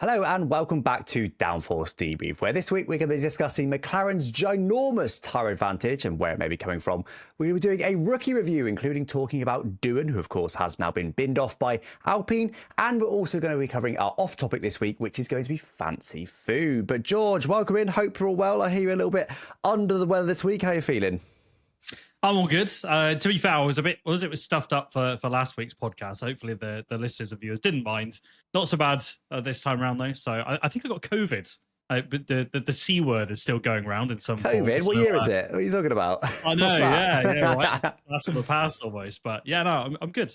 Hello and welcome back to Downforce Debrief, where this week we're going to be discussing McLaren's ginormous tyre advantage and where it may be coming from. We're going to be doing a rookie review, including talking about Doohan, who of course has now been binned off by Alpine, and we're also going to be covering our off-topic this week, which is going to be fancy food. But George, welcome in. Hope you're all well. I hear you're a little bit under the weather this week. How are you feeling? I'm all good. To be fair, I was a bit stuffed up for last week's podcast. Hopefully the listeners and viewers didn't mind. Not so bad this time around though. So I think I got COVID. But the C word is still going around in some COVID? form. What year is it? What are you talking about? I know, yeah. Right? That's from the past almost. But yeah, no, I'm good.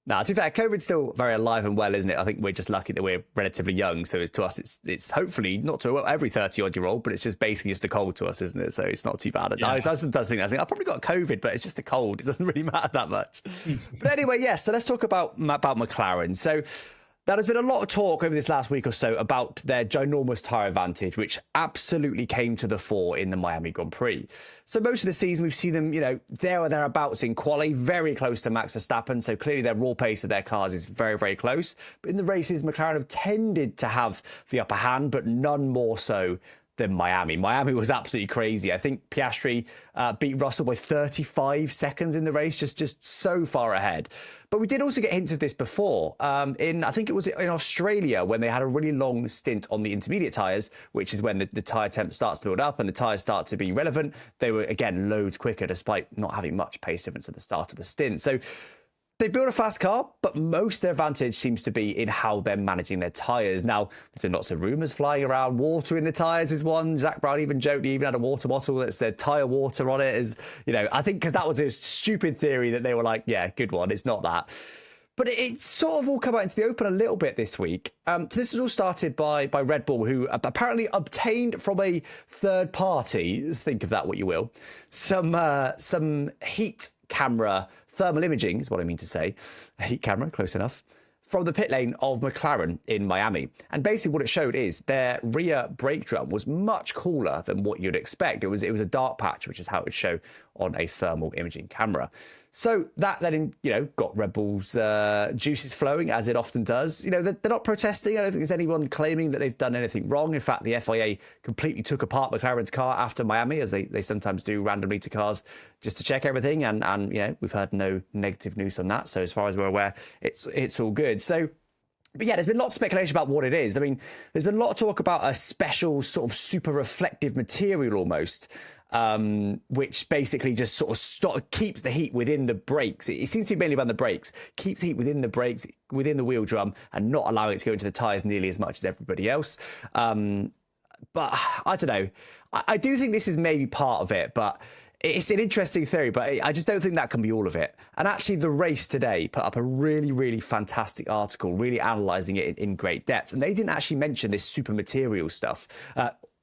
Nah, to be fair, COVID's still very alive and well, isn't it? I think we're just lucky that we're relatively young. So to us, it's hopefully not to every 30-odd-year-old, but it's just basically just a cold to us, isn't it? So it's not too bad. Yeah. I sometimes think, I've probably got COVID, but it's just a cold. It doesn't really matter that much. But anyway, yes, so let's talk about McLaren. So there has been a lot of talk over this last week or so about their ginormous tyre advantage, which absolutely came to the fore in the Miami Grand Prix. So most of the season, we've seen them, there or thereabouts in quali, very close to Max Verstappen. So clearly their raw pace of their cars is very, very close. But in the races, McLaren have tended to have the upper hand, but none more so than Miami. Miami was absolutely crazy. I think Piastri beat Russell by 35 seconds in the race, just so far ahead. But we did also get hints of this before. I think it was in Australia when they had a really long stint on the intermediate tyres, which is when the tyre temp starts to build up and the tyres start to be relevant. They were, again, loads quicker despite not having much pace difference at the start of the stint. So they build a fast car, but most of their advantage seems to be in how they're managing their tyres. Now, there's been lots of rumours flying around. Water in the tyres is one. Zach Brown even joked he even had a water bottle that said tyre water on it. I think because that was his stupid theory that they were like, yeah, good one. It's not that. But it's sort of all come out into the open a little bit this week. So this was all started by Red Bull, who apparently obtained from a third party, think of that what you will, some heat camera thermal imaging is what I mean to say. A heat camera, close enough, from the pit lane of McLaren in Miami. And basically what it showed is their rear brake drum was much cooler than what you'd expect. It was a dark patch, which is how it would show on a thermal imaging camera. So that then, got Red Bull's juices flowing, as it often does. They're not protesting. I don't think there's anyone claiming that they've done anything wrong. In fact, the FIA completely took apart McLaren's car after Miami, as they sometimes do randomly to cars, just to check everything. And we've heard no negative news on that. So as far as we're aware, it's all good. So, but yeah, there's been lots of speculation about what it is. I mean, there's been a lot of talk about a special sort of super reflective material almost, which basically just sort of keeps the heat within the brakes. It seems to be mainly about the brakes, keeps heat within the brakes, within the wheel drum, and not allowing it to go into the tyres nearly as much as everybody else. But I don't know. I do think this is maybe part of it, but it's an interesting theory, but I just don't think that can be all of it. And actually, The Race today put up a really, really fantastic article, really analysing it in great depth. And they didn't actually mention this super material stuff.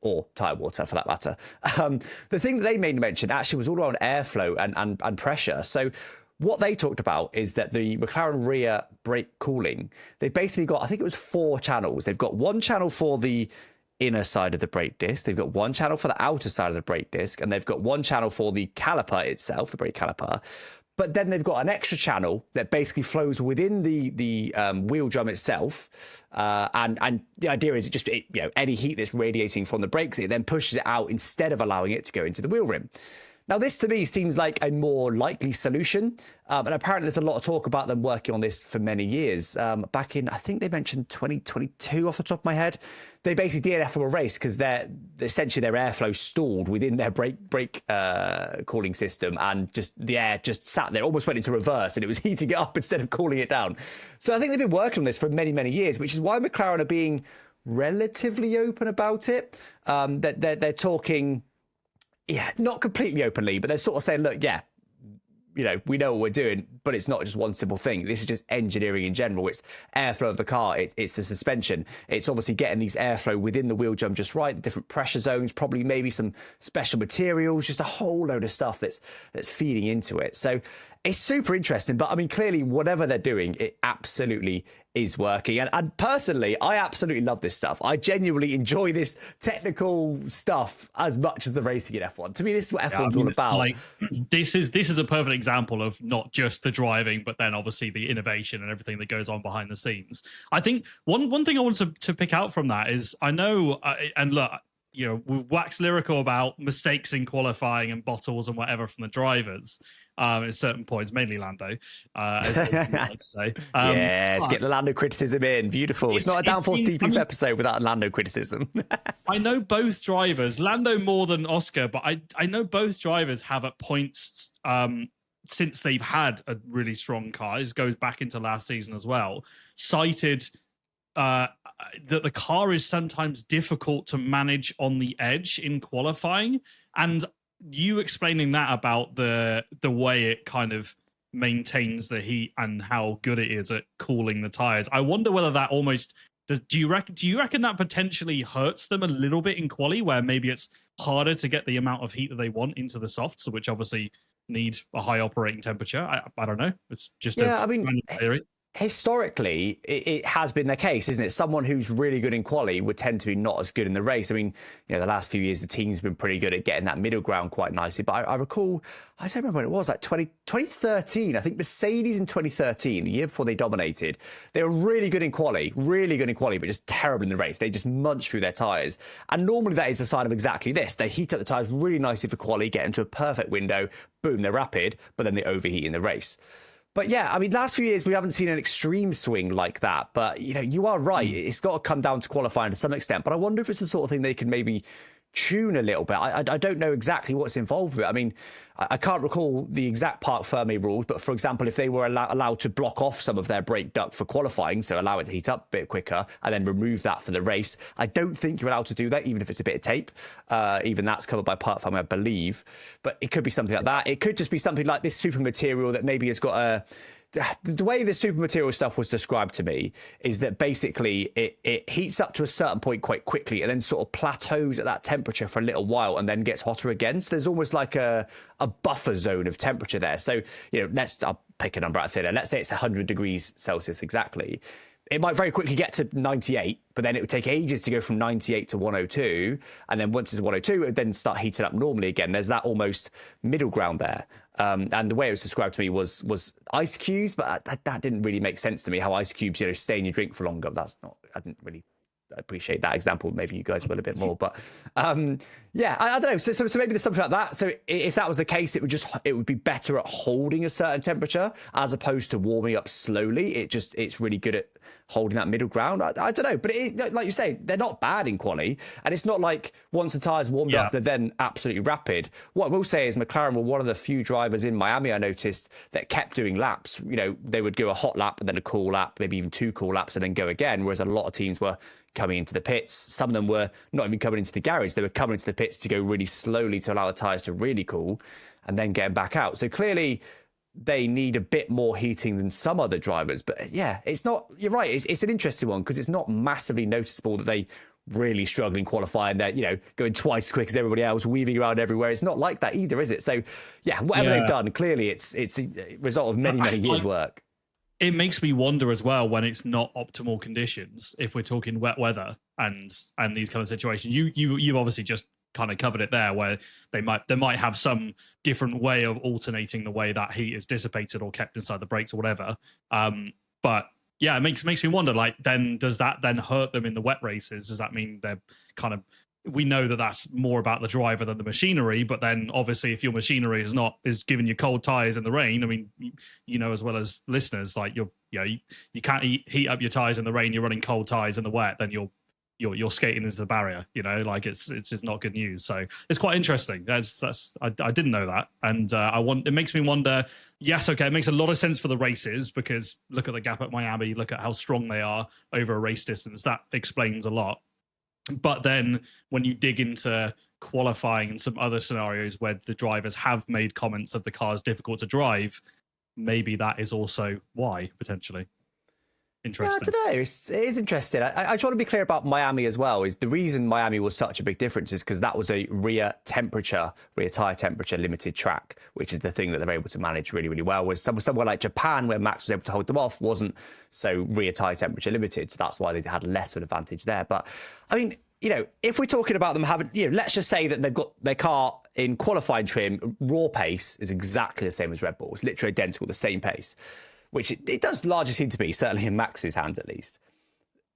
Or tyre water for that matter. The thing that they made mention actually was all around airflow and pressure. So what they talked about is that the McLaren rear brake cooling, they've basically got, I think it was 4 channels. They've got one channel for the inner side of the brake disc. They've got one channel for the outer side of the brake disc. And they've got one channel for the caliper itself, the brake caliper. But then they've got an extra channel that basically flows within the wheel drum itself. And the idea is any heat that's radiating from the brakes, it then pushes it out instead of allowing it to go into the wheel rim. Now, this to me seems like a more likely solution. And apparently there's a lot of talk about them working on this for many years. Back in, I think they mentioned 2022 off the top of my head. They basically DNF from a race because essentially their airflow stalled within their brake cooling system, and the air just sat there, almost went into reverse, and it was heating it up instead of cooling it down. So I think they've been working on this for many, many years, which is why McLaren are being relatively open about it. They're talking, not completely openly, but they're sort of saying, look, we know what we're doing, but it's not just one simple thing. This is just engineering in general. It's airflow of the car. It's the suspension. It's obviously getting these airflow within the wheel drum just right, the different pressure zones, probably maybe some special materials, just a whole load of stuff that's feeding into it. So It's super interesting, but I mean, clearly, whatever they're doing, it absolutely is working. And personally, I absolutely love this stuff. I genuinely enjoy this technical stuff as much as the racing in F1. To me, this is what F1's all about. Like, this is a perfect example of not just the driving, but then obviously the innovation and everything that goes on behind the scenes. I think one thing I wanted to pick out from that is, I know, and look, you know, we wax lyrical about mistakes in qualifying and bottles and whatever from the drivers at certain points, mainly Lando, as I like to say. Yes, get the Lando criticism in. Beautiful. It's not a Downforce Debrief episode without Lando criticism. I know both drivers, Lando more than Oscar, but I know both drivers have at points since they've had a really strong car, this goes back into last season as well, cited that the car is sometimes difficult to manage on the edge in qualifying. And you explaining that about the way it kind of maintains the heat and how good it is at cooling the tires. I wonder whether that almost do you reckon that potentially hurts them a little bit in quali, where maybe it's harder to get the amount of heat that they want into the softs, which obviously need a high operating temperature? I don't know. It's just a theory. Historically, it has been the case, isn't it? Someone who's really good in quali would tend to be not as good in the race. I mean, you know, the last few years, the team's been pretty good at getting that middle ground quite nicely. But I recall, I don't remember when it was, like 2013. I think Mercedes in 2013, the year before they dominated, they were really good in quali, but just terrible in the race. They just munched through their tyres. And normally that is a sign of exactly this. They heat up the tyres really nicely for quali, get into a perfect window, boom, they're rapid, but then they overheat in the race. But yeah, I mean, last few years, we haven't seen an extreme swing like that. But, you know, you are right. It's got to come down to qualifying to some extent. But I wonder if it's the sort of thing they can maybe tune a little bit. I don't know exactly what's involved with it. I mean, I can't recall the exact Parc Fermé rules, but for example, if they were allowed to block off some of their brake duct for qualifying, so allow it to heat up a bit quicker and then remove that for the race, I don't think you're allowed to do that, even if it's a bit of tape. Even that's covered by Parc Fermé, I believe. But it could be something like that. It could just be something like this super material that maybe has got the way the super material stuff was described to me is that basically it heats up to a certain point quite quickly and then sort of plateaus at that temperature for a little while and then gets hotter again. So there's almost like a buffer zone of temperature there. So, you know, I'll pick a number out of thin air. Let's say it's 100 degrees Celsius exactly. It might very quickly get to 98, but then it would take ages to go from 98 to 102. And then once it's 102, it would then start heating up normally again. There's that almost middle ground there. And the way it was described to me was ice cubes, but that didn't really make sense to me, how ice cubes, you know, stay in your drink for longer. I didn't really appreciate that example. Maybe you guys will a bit more, but yeah, I don't know. So maybe there's something like that. So if that was the case, it would be better at holding a certain temperature as opposed to warming up slowly. It's really good at holding that middle ground. I don't know, but it is, like you say, they're not bad in quali, and it's not like once the tires warmed up, they're then absolutely rapid. What I will say is McLaren were one of the few drivers in Miami I noticed that kept doing laps. You know, they would go a hot lap and then a cool lap, maybe even 2 cool laps, and then go again. Whereas a lot of teams were coming into the pits. Some of them were not even coming into the garage. They were coming into the pits to go really slowly to allow the tyres to really cool and then getting back out. So clearly they need a bit more heating than some other drivers. But yeah, it's not, you're right. It's an interesting one because it's not massively noticeable that they really struggle in qualifying. They're, you know, going twice as quick as everybody else, weaving around everywhere. It's not like that either, is it? So yeah, whatever they've done, clearly it's a result of many years' work. It makes me wonder as well when it's not optimal conditions, if we're talking wet weather and these kind of situations. You obviously just kind of covered it there, where they might have some different way of alternating the way that heat is dissipated or kept inside the brakes or whatever. But yeah, it makes me wonder, like, then does that then hurt them in the wet races? Does that mean they're kind of, we know that that's more about the driver than the machinery, but then obviously if your machinery is giving you cold tires in the rain, I mean, you know, as well as listeners, like you can't heat up your tires in the rain, you're running cold tires in the wet, then you're skating into the barrier, you know, like it's just not good news. So it's quite interesting. I didn't know that. And it makes me wonder, yes, okay, it makes a lot of sense for the races because look at the gap at Miami, look at how strong they are over a race distance. That explains a lot. But then when you dig into qualifying and some other scenarios where the drivers have made comments of the car is difficult to drive, maybe that is also why, potentially. interesting. I don't know. It is interesting. I try to be clear about Miami as well. Is the reason Miami was such a big difference is because that was a rear tire temperature limited track, which is the thing that they're able to manage really, really well. Whereas somewhere like Japan, where Max was able to hold them off, wasn't so rear tire temperature limited. So that's why they had less of an advantage there. But I mean, if we're talking about them having, let's just say that they've got their car in qualifying trim, raw pace is exactly the same as Red Bull. It's literally identical, the same pace, which it does largely seem to be, certainly in Max's hands at least.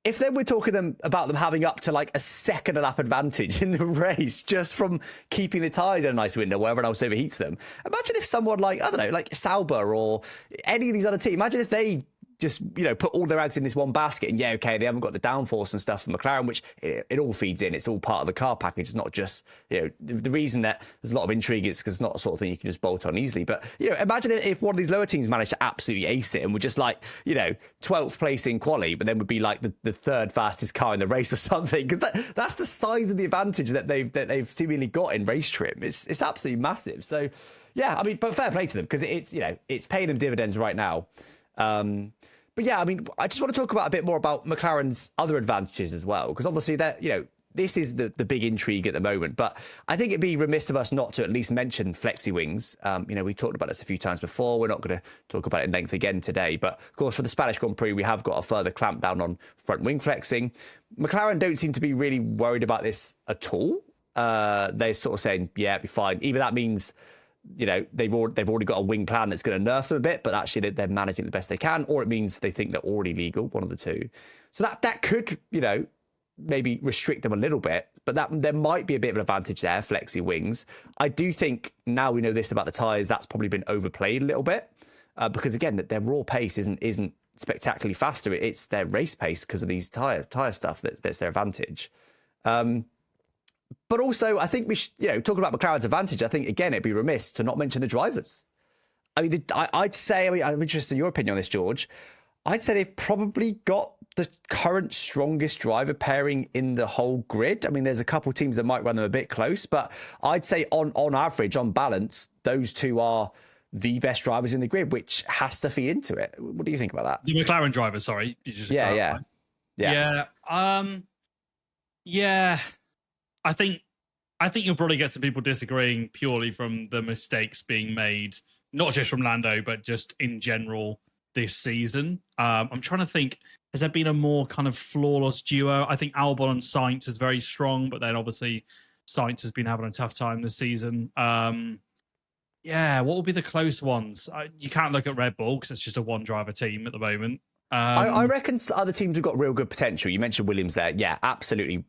If then we're talking about them having up to like a second lap advantage in the race just from keeping the tyres in a nice window where everyone else overheats them. Imagine if someone like, I don't know, like Sauber or any of these other teams, imagine if they just, put all their eggs in this one basket and okay, they haven't got the downforce and stuff from McLaren, which it all feeds in. It's all part of the car package. It's not just, the reason that there's a lot of intrigue is because it's not the sort of thing you can just bolt on easily. But, imagine if one of these lower teams managed to absolutely ace it and were just like, 12th place in quali, but then would be like the third fastest car in the race or something. Because that's the size of the advantage that they've seemingly got in race trim. It's absolutely massive. So, yeah, I mean, but fair play to them because it's paying them dividends right now. But yeah, I mean, I just want to talk about a bit more about McLaren's other advantages as well, because obviously that, this is the big intrigue at the moment. But I think it'd be remiss of us not to at least mention flexi wings. We talked about this a few times before. We're not going to talk about it in length again today. But of course, for the Spanish Grand Prix, we have got a further clampdown on front wing flexing. McLaren don't seem to be really worried about this at all. They're sort of saying, yeah, it'd be fine. Either that means they've already got a wing plan that's going to nerf them a bit, but actually they're managing the best they can, or it means they think they're already legal, one of the two. So that could, maybe restrict them a little bit, but there might be a bit of an advantage there, flexi wings. I do think now we know this about the tyres, that's probably been overplayed a little bit, because again, their raw pace isn't spectacularly faster. It's their race pace because of these tyre stuff that's their advantage. But also, I think we should, talking about McLaren's advantage, I think, again, it'd be remiss to not mention the drivers. I mean, I'd say, I'm interested in your opinion on this, George. I'd say they've probably got the current strongest driver pairing in the whole grid. I mean, there's a couple of teams that might run them a bit close, but I'd say on average, on balance, those two are the best drivers in the grid, which has to feed into it. What do you think about that? The McLaren drivers, sorry. You just Yeah. I think you'll probably get some people disagreeing purely from the mistakes being made, not just from Lando, but just in general this season. I'm trying to think, has there been a more kind of flawless duo? I think Albon and Sainz is very strong, but then obviously Sainz has been having a tough time this season. What will be the close ones? You can't look at Red Bull because it's just a one-driver team at the moment. I reckon other teams have got real good potential. You mentioned Williams there. Yeah, absolutely.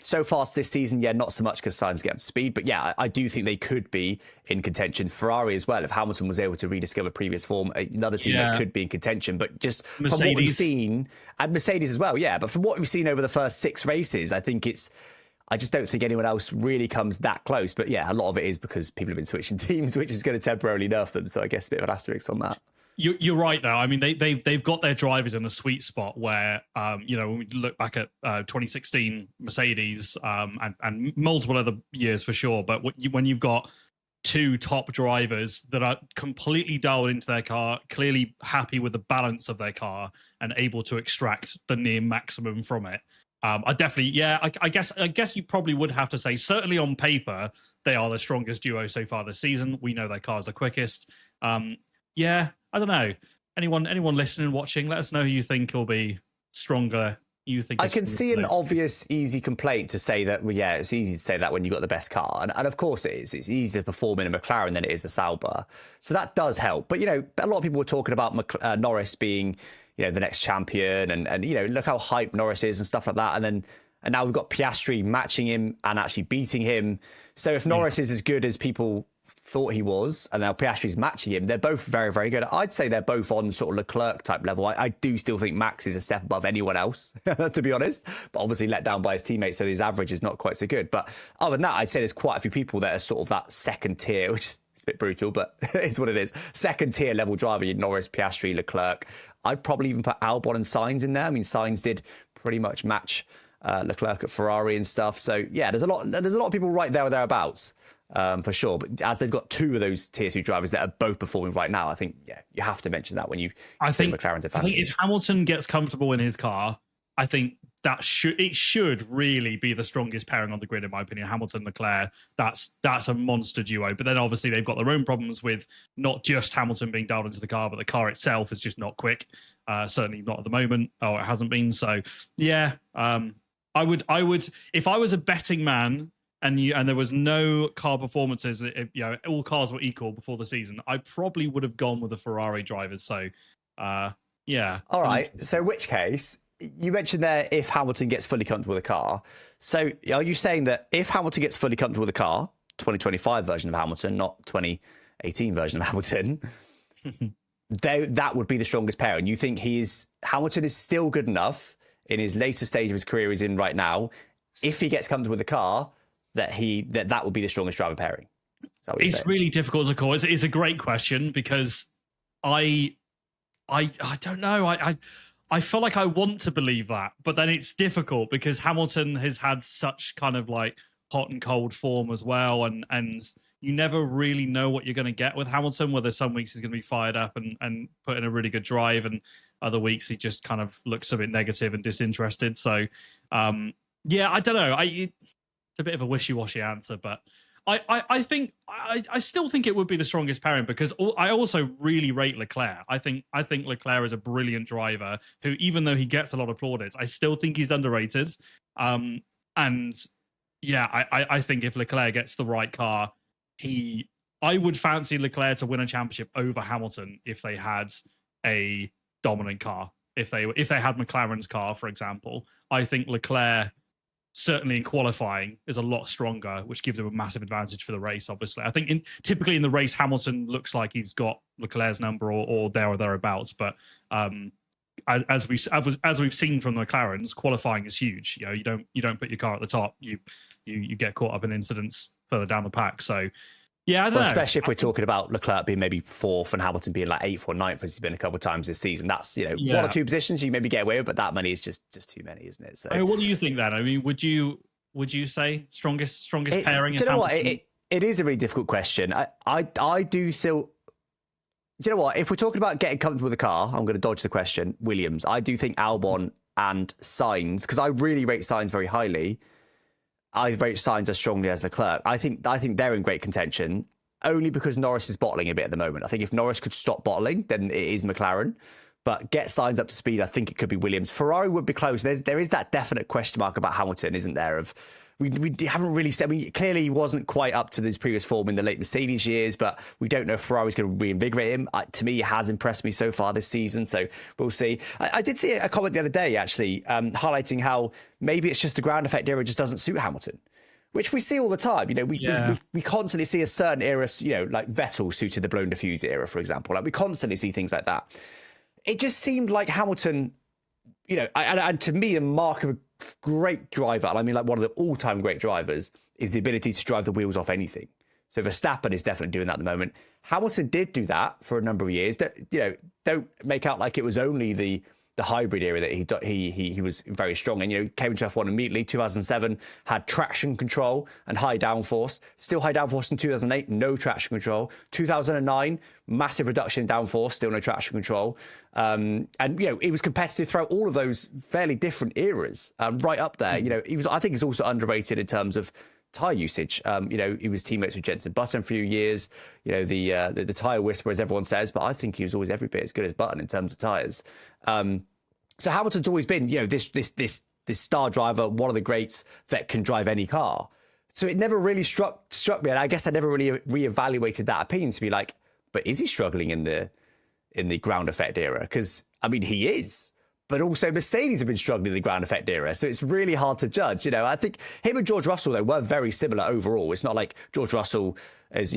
So far this season, not so much because Sainz get up to speed, but I do think they could be in contention. Ferrari as well, if Hamilton was able to rediscover previous form, another team that could be in contention. But just Mercedes. From what we've seen, and Mercedes as well, but from what we've seen over the first 6 races, I just don't think anyone else really comes that close. But a lot of it is because people have been switching teams, which is going to temporarily nerf them. So I guess a bit of an asterisk on that. You're right, though. I mean, they've got their drivers in a sweet spot where, when we look back at 2016 Mercedes and multiple other years for sure, but when you've got 2 top drivers that are completely dialed into their car, clearly happy with the balance of their car and able to extract the near maximum from it. I definitely, I guess you probably would have to say, certainly on paper, they are the strongest duo so far this season. We know their cars are quickest. I don't know. Anyone listening, watching, let us know who you think will be stronger. You think I can see an obvious, easy complaint to say that. Well, it's easy to say that when you've got the best car, and of course it is. It's easier to perform in a McLaren than it is a Sauber, so that does help. But a lot of people were talking about Norris being, the next champion, and look how hyped Norris is and stuff like that, and now we've got Piastri matching him and actually beating him. So if Norris is as good as people thought he was, and now Piastri's matching him, they're both very, very good. I'd say they're both on sort of Leclerc type level. I do still think Max is a step above anyone else, to be honest, but obviously let down by his teammates, so his average is not quite so good. But other than that, I'd say there's quite a few people that are sort of that second tier, which is a bit brutal, but it's what it is. Second tier level driver, Norris, Piastri, Leclerc. I'd probably even put Albon and Sainz in there. I mean, Sainz did pretty much match Leclerc at Ferrari and stuff. So yeah, there's a lot of people right there or thereabouts. For sure, but as they've got two of those tier 2 drivers that are both performing right now, I think you have to mention that when you think McLaren's advantage. I think if Hamilton gets comfortable in his car, I think that should really be the strongest pairing on the grid, in my opinion. Hamilton, Leclerc, that's a monster duo. But then obviously they've got their own problems with not just Hamilton being dialed into the car, but the car itself is just not quick. Certainly not at the moment, or it hasn't been. So yeah, I would if I was a betting man. And there was no car performances, all cars were equal before the season, I probably would have gone with the Ferrari drivers. So, yeah. All right. So, which case, you mentioned there if Hamilton gets fully comfortable with the car. So, are you saying that if Hamilton gets fully comfortable with the car, 2025 version of Hamilton, not 2018 version of Hamilton, that would be the strongest pair? And you think Hamilton is still good enough in his later stage of his career he's in right now, if he gets comfortable with the car, that would be the strongest driver pairing? It's really difficult to call. It's a great question because I don't know. I feel like I want to believe that, but then it's difficult because Hamilton has had such kind of like hot and cold form as well, and you never really know what you're going to get with Hamilton. Whether some weeks he's going to be fired up and put in a really good drive, and other weeks he just kind of looks a bit negative and disinterested. So yeah, I don't know. It's a bit of a wishy-washy answer, but I think I still think it would be the strongest pairing because I also really rate Leclerc. I think Leclerc is a brilliant driver who, even though he gets a lot of plaudits, I still think he's underrated. And yeah, I think if Leclerc gets the right car, I would fancy Leclerc to win a championship over Hamilton if they had a dominant car. If they had McLaren's car, for example, I think Leclerc, certainly in qualifying, is a lot stronger, which gives him a massive advantage for the race. Obviously, I think typically in the race, Hamilton looks like he's got Leclerc's number or there or thereabouts. But as we've seen from the McLarens, qualifying is huge. You don't put your car at the top. You get caught up in incidents further down the pack. So yeah, I don't know. Especially if we're talking about Leclerc being maybe 4th and Hamilton being like 8th or 9th, as he's been a couple of times this season. That's, one or two positions you maybe get away with, but that many is just too many, isn't it? So, what do you think then? I mean, would you say strongest pairing? Do you know what? It is a really difficult question. I do still. Do you know what? If we're talking about getting comfortable with the car, I'm going to dodge the question. Williams. I do think Albon and Sainz, because I really rate Sainz very highly. I rate Sainz as strongly as Leclerc. I think they're in great contention, only because Norris is bottling a bit at the moment. I think if Norris could stop bottling, then it is McLaren. But get Sainz up to speed, I think it could be Williams. Ferrari would be close. There is that definite question mark about Hamilton, isn't there? We haven't really said. I mean, clearly he wasn't quite up to his previous form in the late Mercedes years, but we don't know if Ferrari's going to reinvigorate him. To me, he has impressed me so far this season, so we'll see. I did see a comment the other day, actually, highlighting how maybe it's just the ground effect era just doesn't suit Hamilton, which we see all the time. We constantly see a certain era, like Vettel suited the blown diffuse era, for example. Like we constantly see things like that. It just seemed like Hamilton, and to me, a mark of a great driver, and I mean like one of the all-time great drivers, is the ability to drive the wheels off anything. So Verstappen is definitely doing that at the moment. Hamilton did do that for a number of years. Don't make out like it was only the hybrid era that he was very strong. And came into F1 immediately. 2007 had traction control and high downforce. Still high downforce in 2008, no traction control. 2009, massive reduction in downforce, still no traction control. And he was competitive throughout all of those fairly different eras, right up there. I think he's also underrated in terms of tyre usage. He was teammates with Jenson Button for a few years. The tyre whisperer, as everyone says, but I think he was always every bit as good as Button in terms of tyres. So Hamilton's always been, this star driver, one of the greats that can drive any car. So it never really struck me, and I guess I never really reevaluated that opinion to be like, but is he struggling in the ground effect era? Because I mean, he is. But also Mercedes have been struggling in the ground effect era, so it's really hard to judge. I think him and George Russell, though, were very similar overall. It's not like George Russell is,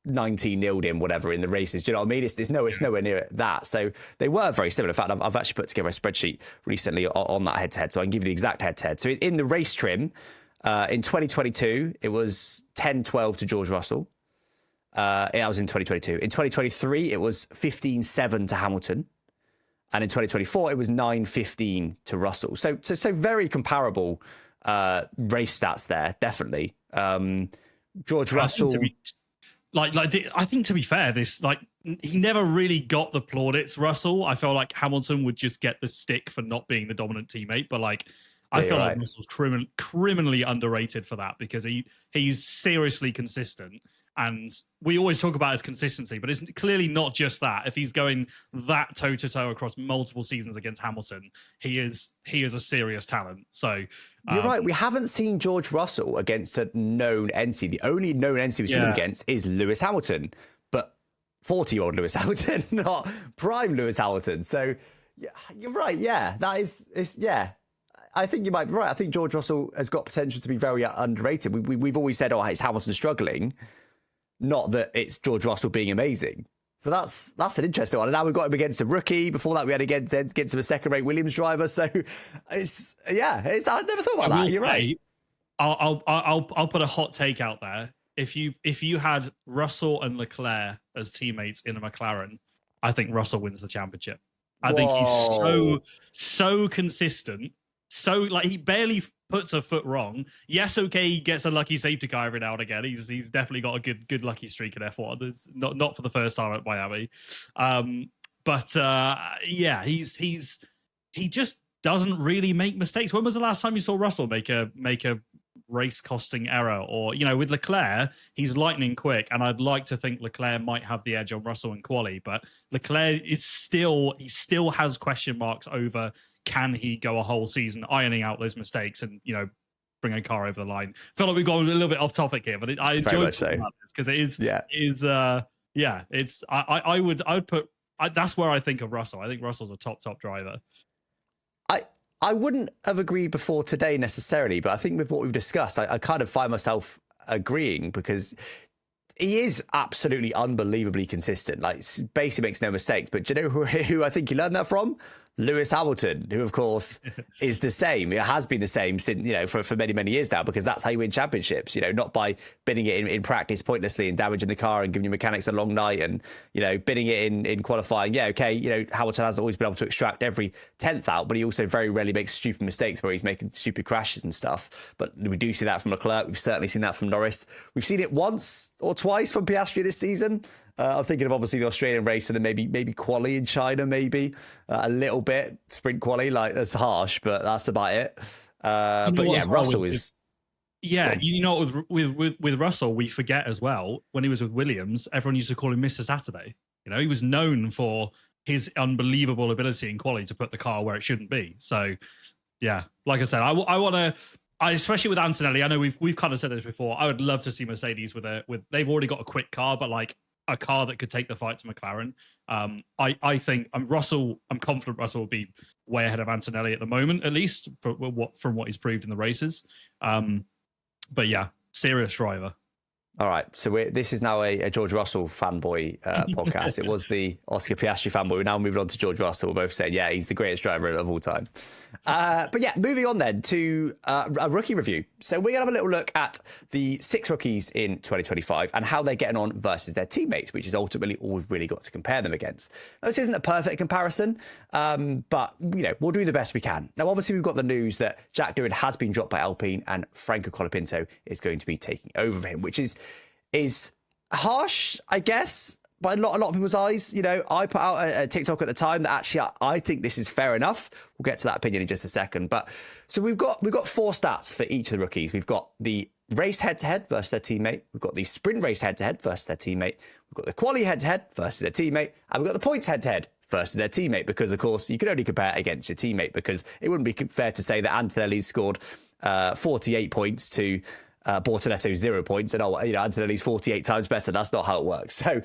19-0'd him, whatever, in the races. Do you know what I mean? It's nowhere near that. So they were very similar. In fact, I've actually put together a spreadsheet recently on that head-to-head, so I can give you the exact head-to-head. So in the race trim, in 2022, it was 10-12 to George Russell. That was in 2022. In 2023, it was 15-7 to Hamilton. And in 2024, it was 9:15 to Russell. So very comparable race stats there, definitely. George Russell. I think to be fair, he never really got the plaudits. Russell, I felt like Hamilton would just get the stick for not being the dominant teammate, but I feel like Russell's criminally underrated for that because he's seriously consistent. And we always talk about his consistency, but it's clearly not just that. If he's going that toe to toe across multiple seasons against Hamilton, he is a serious talent. So you're right. We haven't seen George Russell against a known NC. The only known NC we've seen him against is Lewis Hamilton, but 40-year-old Lewis Hamilton, not prime Lewis Hamilton. So yeah, you're right. Yeah, I think you might be right. I think George Russell has got potential to be very underrated. We've always said, it's Hamilton struggling, not that it's George Russell being amazing. So that's an interesting one. And now we've got him against a rookie. Before that, we had against him a second-rate Williams driver. So I never thought about that. You're right. I'll put a hot take out there. If you had Russell and Leclerc as teammates in a McLaren, I think Russell wins the championship. I think he's so consistent. So he barely puts a foot wrong. Yes, okay, he gets a lucky safety car every now and again. He's definitely got a good lucky streak in F1. It's not for the first time at Miami, he just doesn't really make mistakes. When was the last time you saw Russell make a race costing error? Or with Leclerc, he's lightning quick, and I'd like to think Leclerc might have the edge on Russell in quali, but Leclerc still has question marks over. Can he go a whole season ironing out those mistakes and, bring a car over the line? I feel like we've gone a little bit off topic here, but I enjoy it because it is. I would put. That's where I think of Russell. I think Russell's a top driver. I wouldn't have agreed before today necessarily, but I think with what we've discussed, I kind of find myself agreeing because he is absolutely unbelievably consistent. Basically makes no mistakes. But do you know who I think he learned that from? Lewis Hamilton, who of course is the same. It has been the same since for many years now, because that's how you win championships. Not by bidding it in practice pointlessly and damaging the car and giving your mechanics a long night and bidding it in qualifying. Hamilton hasn't always been able to extract every 10th out, but he also very rarely makes stupid mistakes where he's making stupid crashes and stuff. But we do see that from Leclerc. We've certainly seen that from Norris. We've seen it once or twice from Piastri this season. I'm thinking of obviously the Australian race and then maybe quali in China, maybe a little bit sprint quali. That's harsh, but that's about it. Russell is. Yeah, with Russell, we forget as well when he was with Williams, everyone used to call him Mr. Saturday. He was known for his unbelievable ability in quali to put the car where it shouldn't be. So, yeah, like I said, I want to. Especially with Antonelli, I know we've kind of said this before. I would love to see Mercedes with they've already got a quick car, but a car that could take the fight to McLaren. I think Russell. I'm confident Russell will be way ahead of Antonelli at the moment, at least from what he's proved in the races. But yeah, serious driver. All right, so this is now a George Russell fanboy podcast. It was the Oscar Piastri fanboy. We're now moving on to George Russell. We're both saying, he's the greatest driver of all time. But yeah, moving on then to a rookie review. So we're going to have a little look at the 6 rookies in 2025 and how they're getting on versus their teammates, which is ultimately all we've really got to compare them against. Now, this isn't a perfect comparison, but we'll do the best we can. Now, obviously, we've got the news that Jack Doohan has been dropped by Alpine and Franco Colapinto is going to be taking over for him, which is harsh, I guess, by a lot of people's eyes. I put out a TikTok at the time that actually I think this is fair enough. We'll get to that opinion in just a second. But so we've got 4 stats for each of the rookies. We've got the race head-to-head versus their teammate. We've got the sprint race head-to-head versus their teammate. We've got the quali head-to-head versus their teammate. And we've got the points head-to-head versus their teammate, because of course you can only compare against your teammate, because it wouldn't be fair to say that Antonelli scored 48 points to Bortoletto 0 points, and Antonelli's 48 times better. That's not how it works. So,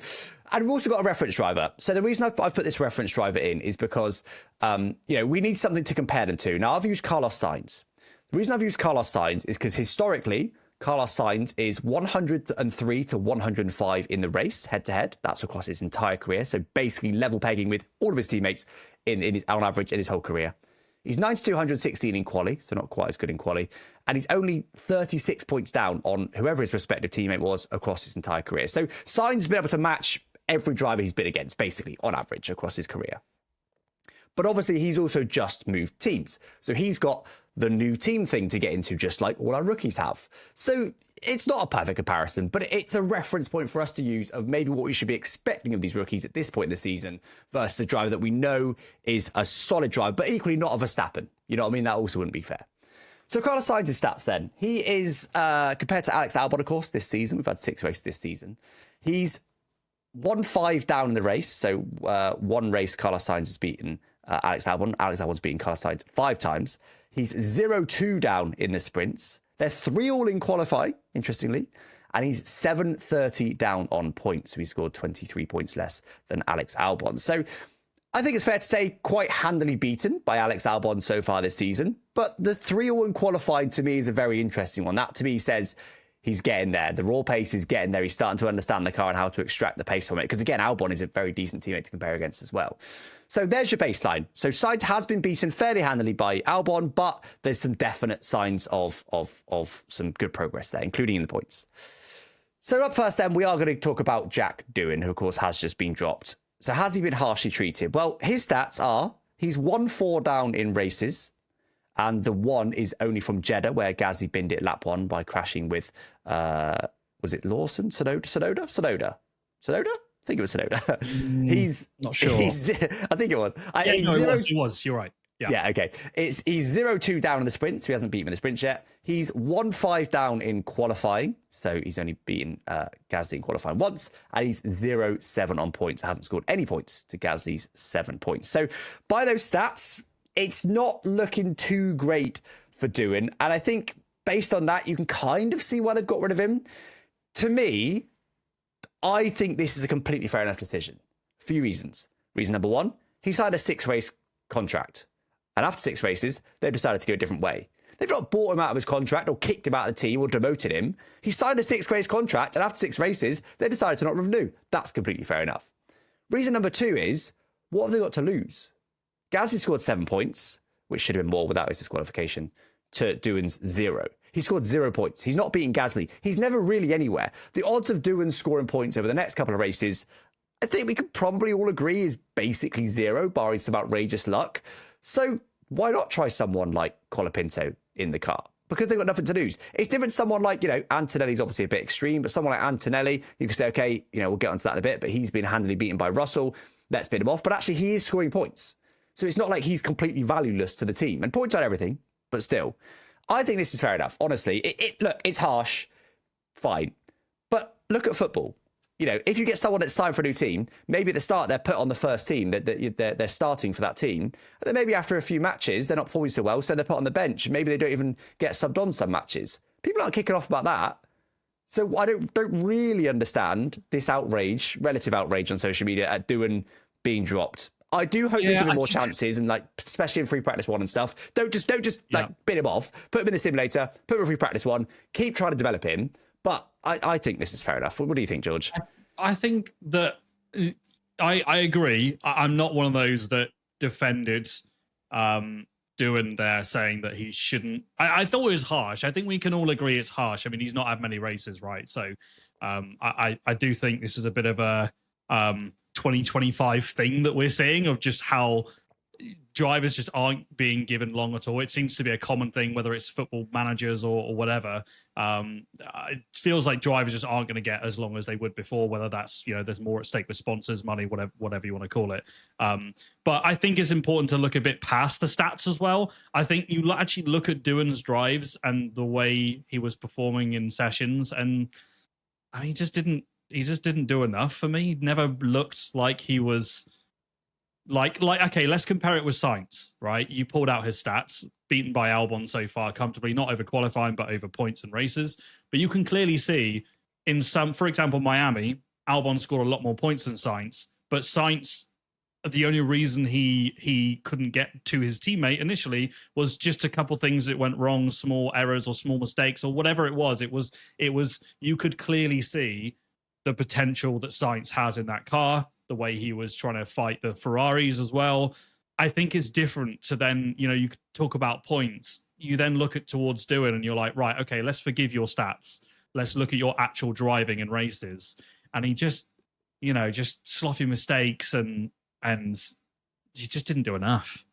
and we've also got a reference driver. So the reason I've put this reference driver in is because we need something to compare them to. Now, I've used Carlos Sainz. The reason I've used Carlos Sainz is because historically Carlos Sainz is 103 to 105 in the race head to head. That's across his entire career. So basically level pegging with all of his teammates on average in his whole career. He's 9216 in quali, so not quite as good in quali. And he's only 36 points down on whoever his respective teammate was across his entire career. So Sainz has been able to match every driver he's been against, basically, on average, across his career. But obviously, he's also just moved teams. So he's got the new team thing to get into, just like all our rookies have. So it's not a perfect comparison, but it's a reference point for us to use of maybe what we should be expecting of these rookies at this point in the season versus a driver that we know is a solid driver, but equally not a Verstappen. You know what I mean? That also wouldn't be fair. So Carlos Sainz's stats then. He is, compared to Alex Albon, of course, this season, we've had 6 races this season. He's 1-5 down in the race. So one race, Carlos Sainz has beaten Alex Albon. Alex Albon's beaten Carlos Sainz 5 times. He's 0-2 down in the sprints. They're 3 all in qualifying, interestingly. And he's 7-30 down on points. So he scored 23 points less than Alex Albon. So I think it's fair to say quite handily beaten by Alex Albon so far this season. But the 3 all in qualifying to me is a very interesting one. That to me says he's getting there. The raw pace is getting there. He's starting to understand the car and how to extract the pace from it. Because again, Albon is a very decent teammate to compare against as well. So there's your baseline. So Sainz has been beaten fairly handily by Albon, but there's some definite signs of some good progress there, including in the points. So up first then, we are going to talk about Jack Doohan, who of course has just been dropped. So has he been harshly treated? Well, his stats are he's 1-4 down in races. And the 1 is only from Jeddah, where Gasly binned it lap 1 by crashing with, was it Lawson? Sonoda? I think it was Sonoda. He's not sure. I think it was. It was. You're right. Yeah, okay. He's 0-2 down in the sprint, so he hasn't beaten in the sprint yet. He's 1-5 down in qualifying, so he's only beaten Gasly in qualifying once, and he's 0-7 on points. Hasn't scored any points to Gasly's 7 points. So by those stats, it's not looking too great for Doohan, and I think based on that, you can kind of see why they've got rid of him. To me, I think this is a completely fair enough decision. A few reasons. Reason number 1, he signed a 6-race contract. And after 6 races, they decided to go a different way. They've not bought him out of his contract or kicked him out of the team or demoted him. He signed a 6-race contract, and after 6 races, they decided to not renew. That's completely fair enough. Reason number 2 is, what have they got to lose? Gasly scored 7 points, which should have been more without his disqualification, to Doohan's 0. He scored 0 points. He's not beating Gasly. He's never really anywhere. The odds of Doohan scoring points over the next couple of races, I think we could probably all agree is basically 0, barring some outrageous luck. So why not try someone like Colapinto in the car? Because they've got nothing to lose. It's different. Someone like, Antonelli's obviously a bit extreme, but someone like Antonelli, you could say, okay, we'll get onto that in a bit, but he's been handily beaten by Russell. Let's bid him off. But actually, he is scoring points. So it's not like he's completely valueless to the team. And points on everything, but still. I think this is fair enough. Honestly, look, it's harsh. Fine. But look at football. If you get someone that's signed for a new team, maybe at the start they're put on the first team, they're starting for that team. And then maybe after a few matches, they're not performing so well, so they're put on the bench. Maybe they don't even get subbed on some matches. People aren't kicking off about that. So I don't really understand this relative outrage on social media at Doohan being dropped. I do hope they give him more chances, and especially in free practice 1 and stuff. Don't just bid him off. Put him in the simulator. Put him in free practice 1. Keep trying to develop him. But I think this is fair enough. What do you think, George? I think that I agree. I'm not one of those that defended Doohan there, saying that he shouldn't. I thought it was harsh. I think we can all agree it's harsh. I mean, he's not had many races, right? So I do think this is a bit of a 2025 thing that we're seeing of just how drivers just aren't being given long at all. It seems to be a common thing, whether it's football managers or whatever. It feels like drivers just aren't going to get as long as they would before, whether that's, there's more at stake with sponsors, money, whatever you want to call it. But I think it's important to look a bit past the stats as well. I think you actually look at Doohan's drives and the way he was performing in sessions, and I mean, he just didn't do enough for me. He never looked like he was okay, let's compare it with Sainz, right? You pulled out his stats, beaten by Albon so far comfortably, not over qualifying, but over points and races. But you can clearly see in some, for example, Miami, Albon scored a lot more points than Sainz, but Sainz, the only reason he couldn't get to his teammate initially was just a couple things that went wrong, small errors or small mistakes or whatever it was. It was you could clearly see the potential that Sainz has in that car, the way he was trying to fight the Ferraris as well. I think it's different to then, you could talk about points. You then look at towards Doohan and you're like, right, okay, let's forgive your stats. Let's look at your actual driving in races. And he just sloppy mistakes and he just didn't do enough.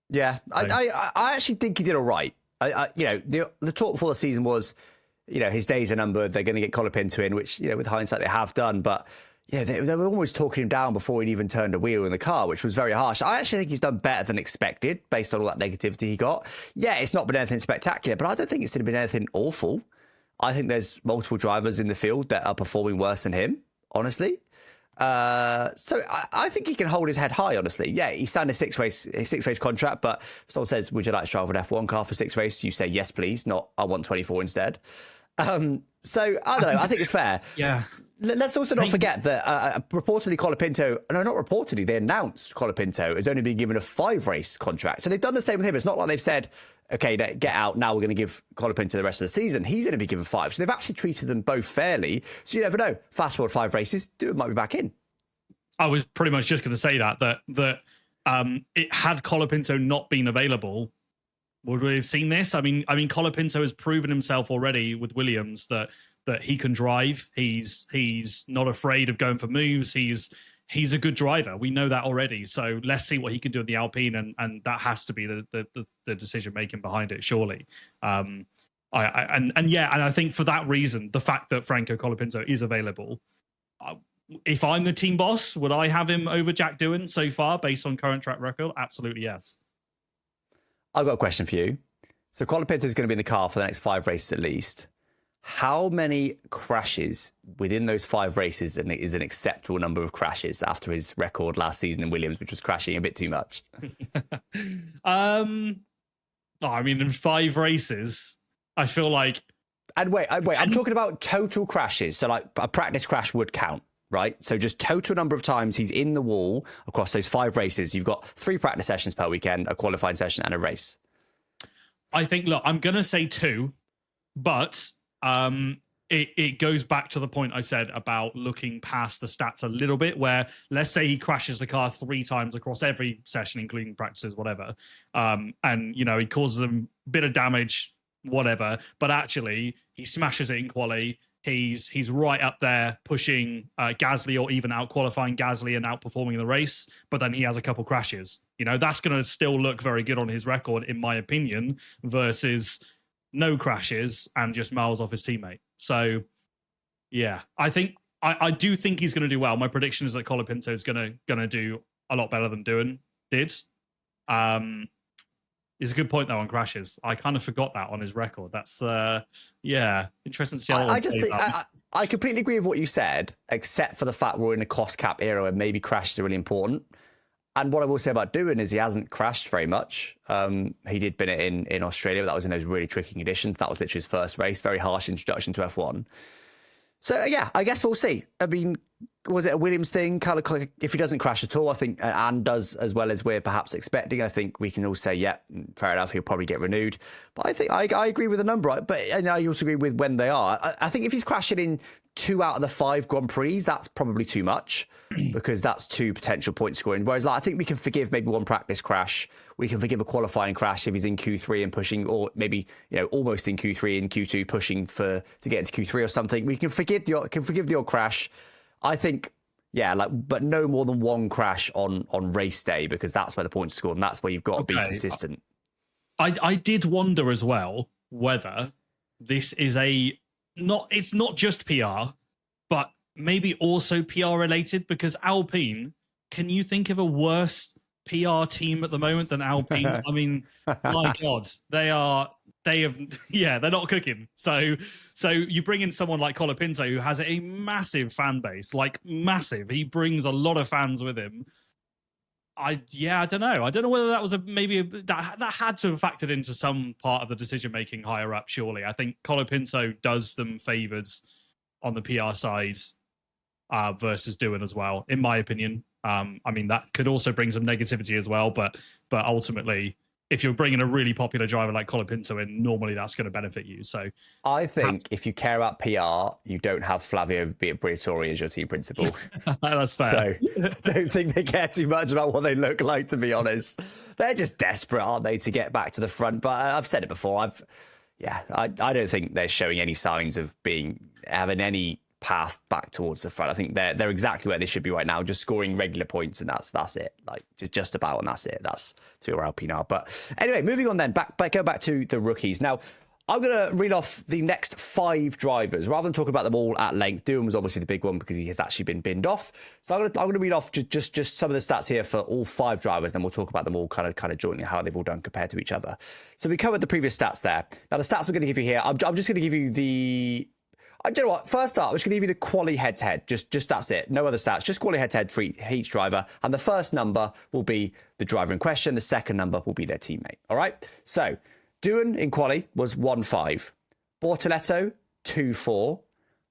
Yeah, I actually think he did all right. The talk before the season was, his days are numbered. They're going to get Colapinto in, which, with hindsight, they have done. But yeah, they were almost talking him down before he'd even turned a wheel in the car, which was very harsh. I actually think he's done better than expected based on all that negativity he got. Yeah, it's not been anything spectacular, but I don't think it's been anything awful. I think there's multiple drivers in the field that are performing worse than him, honestly. So I think he can hold his head high, honestly. Yeah, he signed a six race contract, but if someone says, would you like to drive an F1 car for 6 races? You say, yes, please, not I want 24 instead. So I don't know. I think it's fair. Yeah. Let's also not forget that reportedly Colapinto, no, not reportedly, they announced Colapinto has only been given a 5-race contract. So they've done the same with him. It's not like they've said, okay, get out, now we're going to give Colapinto the rest of the season. He's going to be given 5. So they've actually treated them both fairly. So you never know. Fast forward 5 races, Dude might be back in. I was pretty much just going to say that it had Colapinto not been available, would we have seen this? I mean, Colapinto has proven himself already with Williams that he can drive. He's not afraid of going for moves. He's a good driver. We know that already. So let's see what he can do in the Alpine, and that has to be the decision making behind it, surely. I think for that reason, the fact that Franco Colapinto is available, if I'm the team boss, would I have him over Jack Doohan so far based on current track record? Absolutely yes. I've got a question for you. So Colapinto is going to be in the car for the next 5 races at least. How many crashes within those 5 races is an acceptable number of crashes after his record last season in Williams, which was crashing a bit too much? In 5 races, I feel like... And wait, I'm talking about total crashes. So like a practice crash would count, right? So just total number of times he's in the wall across those 5 races. You've got 3 practice sessions per weekend, a qualifying session and a race. I think, look, I'm going to say 2, but... It goes back to the point I said about looking past the stats a little bit, where let's say he crashes the car 3 times across every session, including practices, whatever. And, he causes them a bit of damage, whatever, but actually he smashes it in quali. He's right up there pushing Gasly, or even out qualifying Gasly and outperforming the race. But then he has a couple crashes. That's going to still look very good on his record, in my opinion, versus no crashes and just miles off his teammate. So, yeah, I do think he's going to do well. My prediction is that Colapinto is going to do a lot better than Doohan did. It's a good point though on crashes. I kind of forgot that on his record. That's interesting to see how I completely agree with what you said, except for the fact we're in a cost cap era where maybe crashes are really important. And what I will say about Doohan is he hasn't crashed very much. He did bin it in Australia, but that was in those really tricky conditions. That was literally his first race. Very harsh introduction to F1. So, yeah, I guess we'll see. I mean, was it a Williams thing? Kind of, if he doesn't crash at all, I think, and does as well as we're perhaps expecting, I think we can all say, yeah, fair enough, he'll probably get renewed. But I think I agree with the number, but I also agree with when they are. I think if he's crashing in 2 out of the 5 Grand Prix, that's probably too much because that's 2 potential point scoring. Whereas I think we can forgive maybe 1 practice crash. We can forgive a qualifying crash if he's in Q3 and pushing, or maybe almost in Q3 and Q2 pushing to get into Q3 or something. We can forgive the odd crash. I think, but no more than 1 crash on race day, because that's where the points are scored and that's where you've got to be consistent. I did wonder as well whether this is it's not just PR, but maybe also PR related, because Alpine, can you think of a worse PR team at the moment than Alpine? I mean, my God, they're not cooking. So you bring in someone like Colapinto, who has a massive fan base, like massive. He brings a lot of fans with him. I don't know. I don't know whether that was that had to have factored into some part of the decision making higher up. Surely, I think Colapinto does them favors on the PR side versus Doohan as well, in my opinion. That could also bring some negativity as well, but ultimately, if you're bringing a really popular driver like Colapinto in, normally that's going to benefit you. So I think if you care about PR, you don't have Flavio Briatore as your team principal. That's fair. So I don't think they care too much about what they look like, to be honest. They're just desperate, aren't they, to get back to the front? But I've said it before. I don't think they're showing any signs of having any path back towards the front. I think they're exactly where they should be right now, just scoring regular points, and that's it. Like just about, and that's it. That's to where Alpine are. But anyway, moving on then, go back to the rookies. Now, I'm going to read off the next 5 drivers rather than talk about them all at length. Doohan was obviously the big one because he has actually been binned off. So I'm going to read off just some of the stats here for all 5 drivers, and then we'll talk about them all kind of jointly, how they've all done compared to each other. So we covered the previous stats there. Now the stats I'm going to give you here, I'm just going to give you the. Do you know what? First up, I'm just going to give you the quali head-to-head. Just that's it. No other stats. Just quali head-to-head for each driver. And the first number will be the driver in question. The second number will be their teammate. All right? So Doohan in quali was 1-5. Bortoleto, 2-4.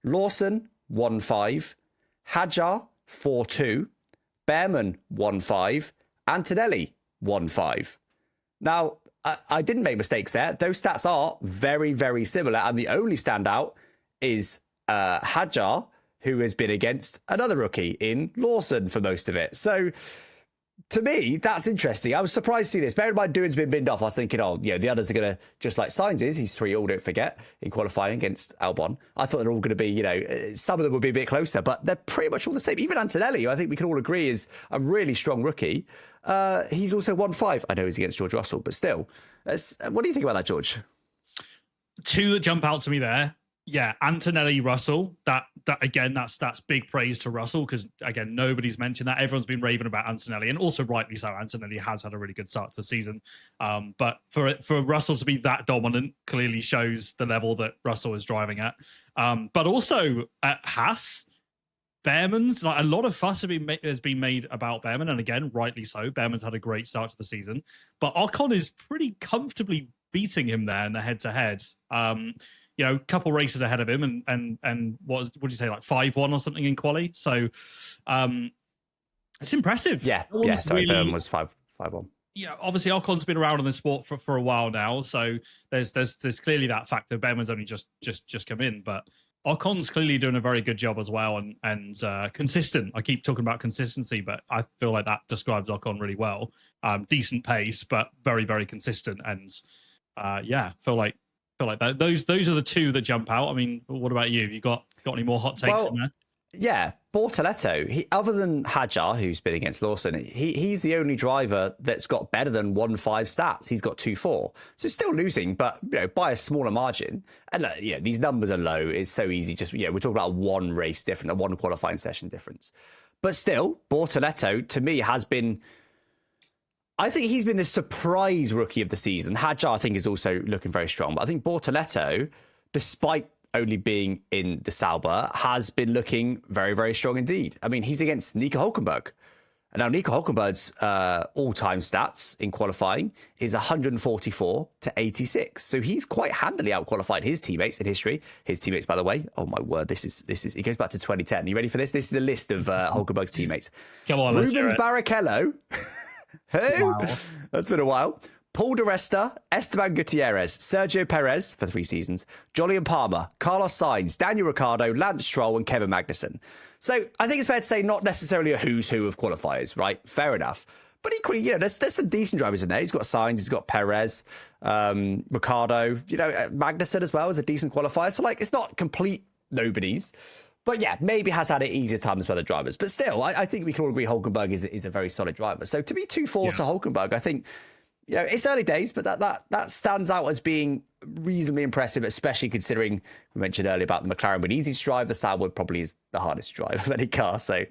Lawson, 1-5. Hadjar, 4-2. Behrman, 1-5. Antonelli, 1-5. Now, I didn't make mistakes there. Those stats are very, very similar. And the only standout is Hadjar, who has been against another rookie in Lawson for most of it. So to me, that's interesting. I was surprised to see this. Bear in mind, Doohan's been binned off. I was thinking, the others are going to, just like Sainz is, he's 3-all, don't forget, in qualifying against Albon. I thought they're all going to be, some of them would be a bit closer, but they're pretty much all the same. Even Antonelli, who I think we can all agree is a really strong rookie. He's also 1-5. I know he's against George Russell, but still. What do you think about that, George? 2 that jump out to me there. Yeah, Antonelli, Russell. That again, that's big praise to Russell, because again, nobody's mentioned that. Everyone's been raving about Antonelli, and also rightly so. Antonelli has had a really good start to the season, but for Russell to be that dominant clearly shows the level that Russell is driving at. But also at Haas, Behrman's, like, a lot of fuss has been made about Behrman, and again, rightly so. Behrman's had a great start to the season, but Ocon is pretty comfortably beating him there in the head-to-head. A couple races ahead of him, and what did you say, like 5-1 or something in quali? So it's impressive. Yeah. Sorry, Behrman was 5-1. Yeah, obviously Ocon's been around in the sport for a while now, so there's clearly that factor. Behrman's only just come in, but Ocon's clearly doing a very good job as well, and consistent. I keep talking about consistency, but I feel like that describes Ocon really well. Decent pace, but very, very consistent, and feel like that. Those are the 2 that jump out. I mean, what about you? Have you got any more hot takes in there? Yeah, Bortoleto, other than Hadjar, who's been against Lawson, he's the only driver that's got better than 1-5 stats. He's got 2-4. So he's still losing, but by a smaller margin. And these numbers are low. It's so easy. Just we're talking about one race difference, a one qualifying session difference. But still, Bortoleto, to me, has been, I think he's been the surprise rookie of the season. Hadjar, I think, is also looking very strong. But I think Bortoleto, despite only being in the Sauber, has been looking very, very strong indeed. I mean, he's against Nico Hülkenberg. And now Nico Hülkenberg's all-time stats in qualifying is 144 to 86. So he's quite handily out-qualified his teammates in history. His teammates, by the way, oh my word, this is it goes back to 2010. Are you ready for this? This is the list of Hülkenberg's teammates. Come on, Rubens Barrichello. Who? Wow. That's been a while. Paul di Resta, Esteban Gutierrez, Sergio Perez for 3 seasons, Jolyon Palmer, Carlos Sainz, Daniel Ricciardo, Lance Stroll, and Kevin Magnussen. So I think it's fair to say not necessarily a who's who of qualifiers, right? Fair enough. But equally, there's some decent drivers in there. He's got Sainz, he's got Perez, Ricciardo, Magnussen as well as a decent qualifier. So it's not complete nobodies. But yeah, maybe has had it easier times for other drivers. But still, I think we can all agree Hülkenberg is a very solid driver. So to be 2-4 to Hülkenberg, I think, it's early days, but that stands out as being reasonably impressive, especially considering we mentioned earlier about the McLaren being easy to drive. The Sauber probably is the hardest to drive of any car. So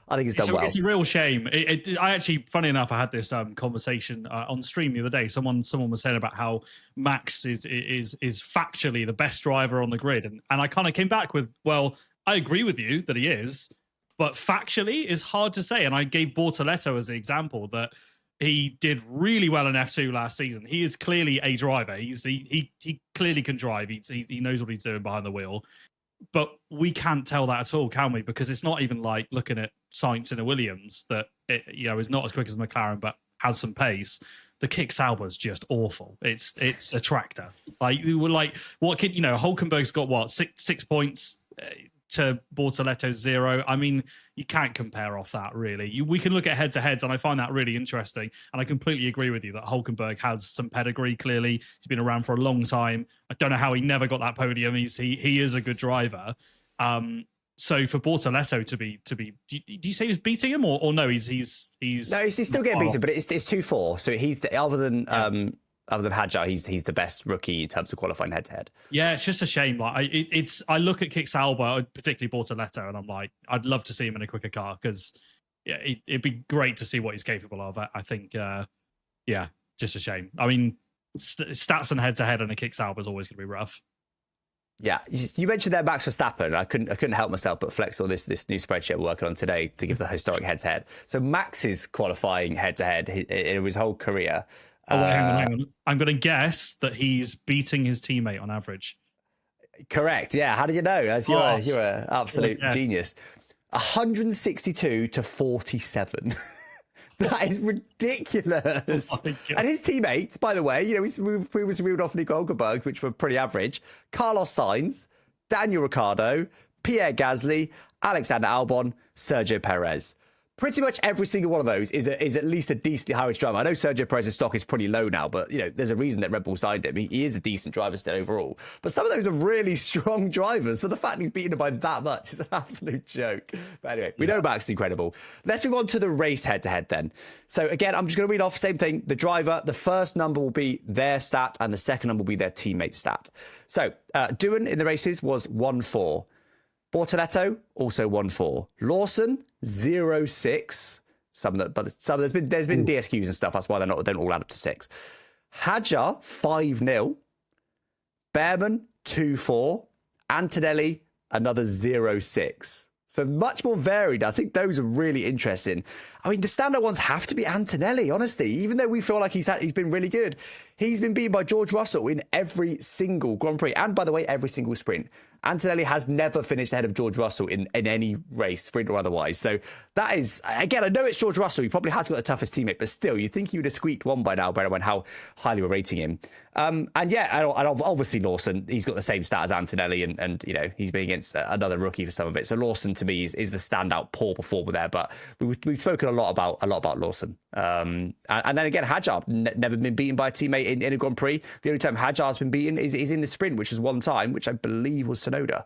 I think it's done well. It's a real shame. I actually, funny enough, I had this conversation on stream the other day. Someone was saying about how Max is factually the best driver on the grid. And I kind of came back with, well, I agree with you that he is, but factually is hard to say. And I gave Bortoleto as the example that he did really well in F2 last season. He is clearly a driver. He clearly can drive. He knows what he's doing behind the wheel. But we can't tell that at all, can we? Because it's not even like looking at Sainz in a Williams that is not as quick as McLaren, but has some pace. The kick Sauber's just awful. It's a tractor. What can Hülkenberg's got what 6 points to Bortoletto's 0. I mean, you can't compare off that, really. We can look at head-to-heads, and I find that really interesting. And I completely agree with you that Hülkenberg has some pedigree, clearly. He's been around for a long time. I don't know how he never got that podium. He is a good driver. so for Bortoletto to be, do you say he's beating him or no? He's no, he's still getting beaten, but it's 2-4. So he's other than Hadjar, he's the best rookie in terms of qualifying head to head. Yeah, it's just a shame. Like I look at Kick Sauber, particularly Bortoletto, and I'm like, I'd love to see him in a quicker car because it'd be great to see what he's capable of. I think, just a shame. I mean, stats and head to head on a Kick Sauber is always going to be rough. Yeah, you mentioned there Max Verstappen. I couldn't help myself but flex on this new spreadsheet we're working on today to give the historic head-to-head. So Max's qualifying head-to-head in his whole career. Wait, hang on. I'm going to guess that he's beating his teammate on average. Correct. Yeah. How did you know? As you're an absolute genius. 162 to 47. That is ridiculous. Oh, and his teammates, by the way, we reeled off Nico Hulkenberg, which were pretty average. Carlos Sainz, Daniel Ricciardo, Pierre Gasly, Alexander Albon, Sergio Perez. Pretty much every single one of those is at least a decently high-risk driver. I know Sergio Perez's stock is pretty low now, but there's a reason that Red Bull signed him. He is a decent driver still overall. But some of those are really strong drivers, so the fact he's beaten him by that much is an absolute joke. But anyway, we know Max is incredible. Let's move on to the race head-to-head then. So again, I'm just going to read off the same thing. The driver, the first number will be their stat, and the second number will be their teammate stat. So Doohan in the races was 1-4. Bortoletto also 1-4. Lawson 0-6. There's been DSQs and stuff. That's why they don't all add up to 6. Hadjar 5-0. Behrman 2-4. Antonelli another 0-6. So much more varied. I think those are really interesting. I mean, the standout ones have to be Antonelli, honestly. Even though we feel like he's been really good, he's been beaten by George Russell in every single Grand Prix. And by the way, every single sprint. Antonelli has never finished ahead of George Russell in any race, sprint or otherwise. So that is, again, I know it's George Russell. He probably has got the toughest teammate, but still, you'd think he would have squeaked one by now, bearing in mind how highly we're rating him. And obviously Lawson, he's got the same stat as Antonelli, and he's been against another rookie for some of it. So Lawson to me is the standout poor performer there. But we've spoken a lot about Lawson. And then again, Hadjar never been beaten by a teammate in a Grand Prix. The only time Hadjar's been beaten is in the sprint, which is one time, which I believe was Sonoda.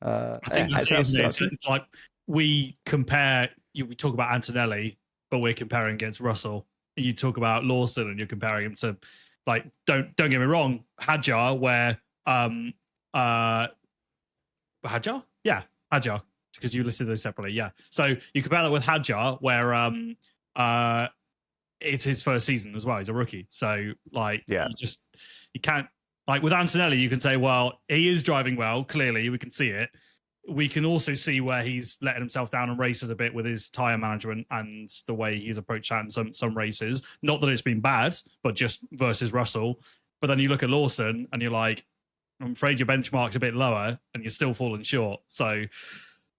I think that's it. It's like we compare. We talk about Antonelli, but we're comparing against Russell. You talk about Lawson, and you're comparing him to, like, don't get me wrong, Hadjar, where Hadjar, because you listed those separately, yeah. So you compare that with Hadjar, where it's his first season as well. He's a rookie, so you can't. Like with Antonelli, you can say, well, he is driving well. Clearly, we can see it. We can also see where he's letting himself down in races a bit with his tyre management and the way he's approached that in some races. Not that it's been bad, but just versus Russell. But then you look at Lawson and you're like, I'm afraid your benchmark's a bit lower and you're still falling short. So,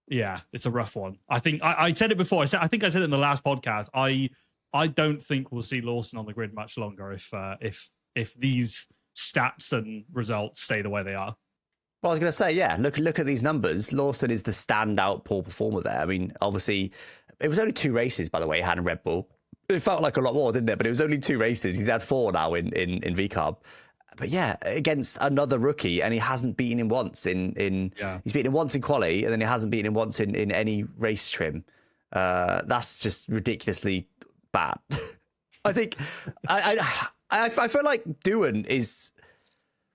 yeah, it's a rough one. I think I said it before. I think I said it in the last podcast. I don't think we'll see Lawson on the grid much longer if these stats and results stay the way they are. Well, I was going to say, yeah, look at these numbers. Lawson is the standout poor performer there. I mean, obviously, it was only 2 races, by the way, he had in Red Bull. It felt like a lot more, didn't it? But it was only 2 races. He's had 4 now in VCARB. But yeah, against another rookie, and he hasn't beaten him once he's beaten him once in quali, and then he hasn't beaten him once in any race trim. That's just ridiculously bad. I think I feel like Doohan is.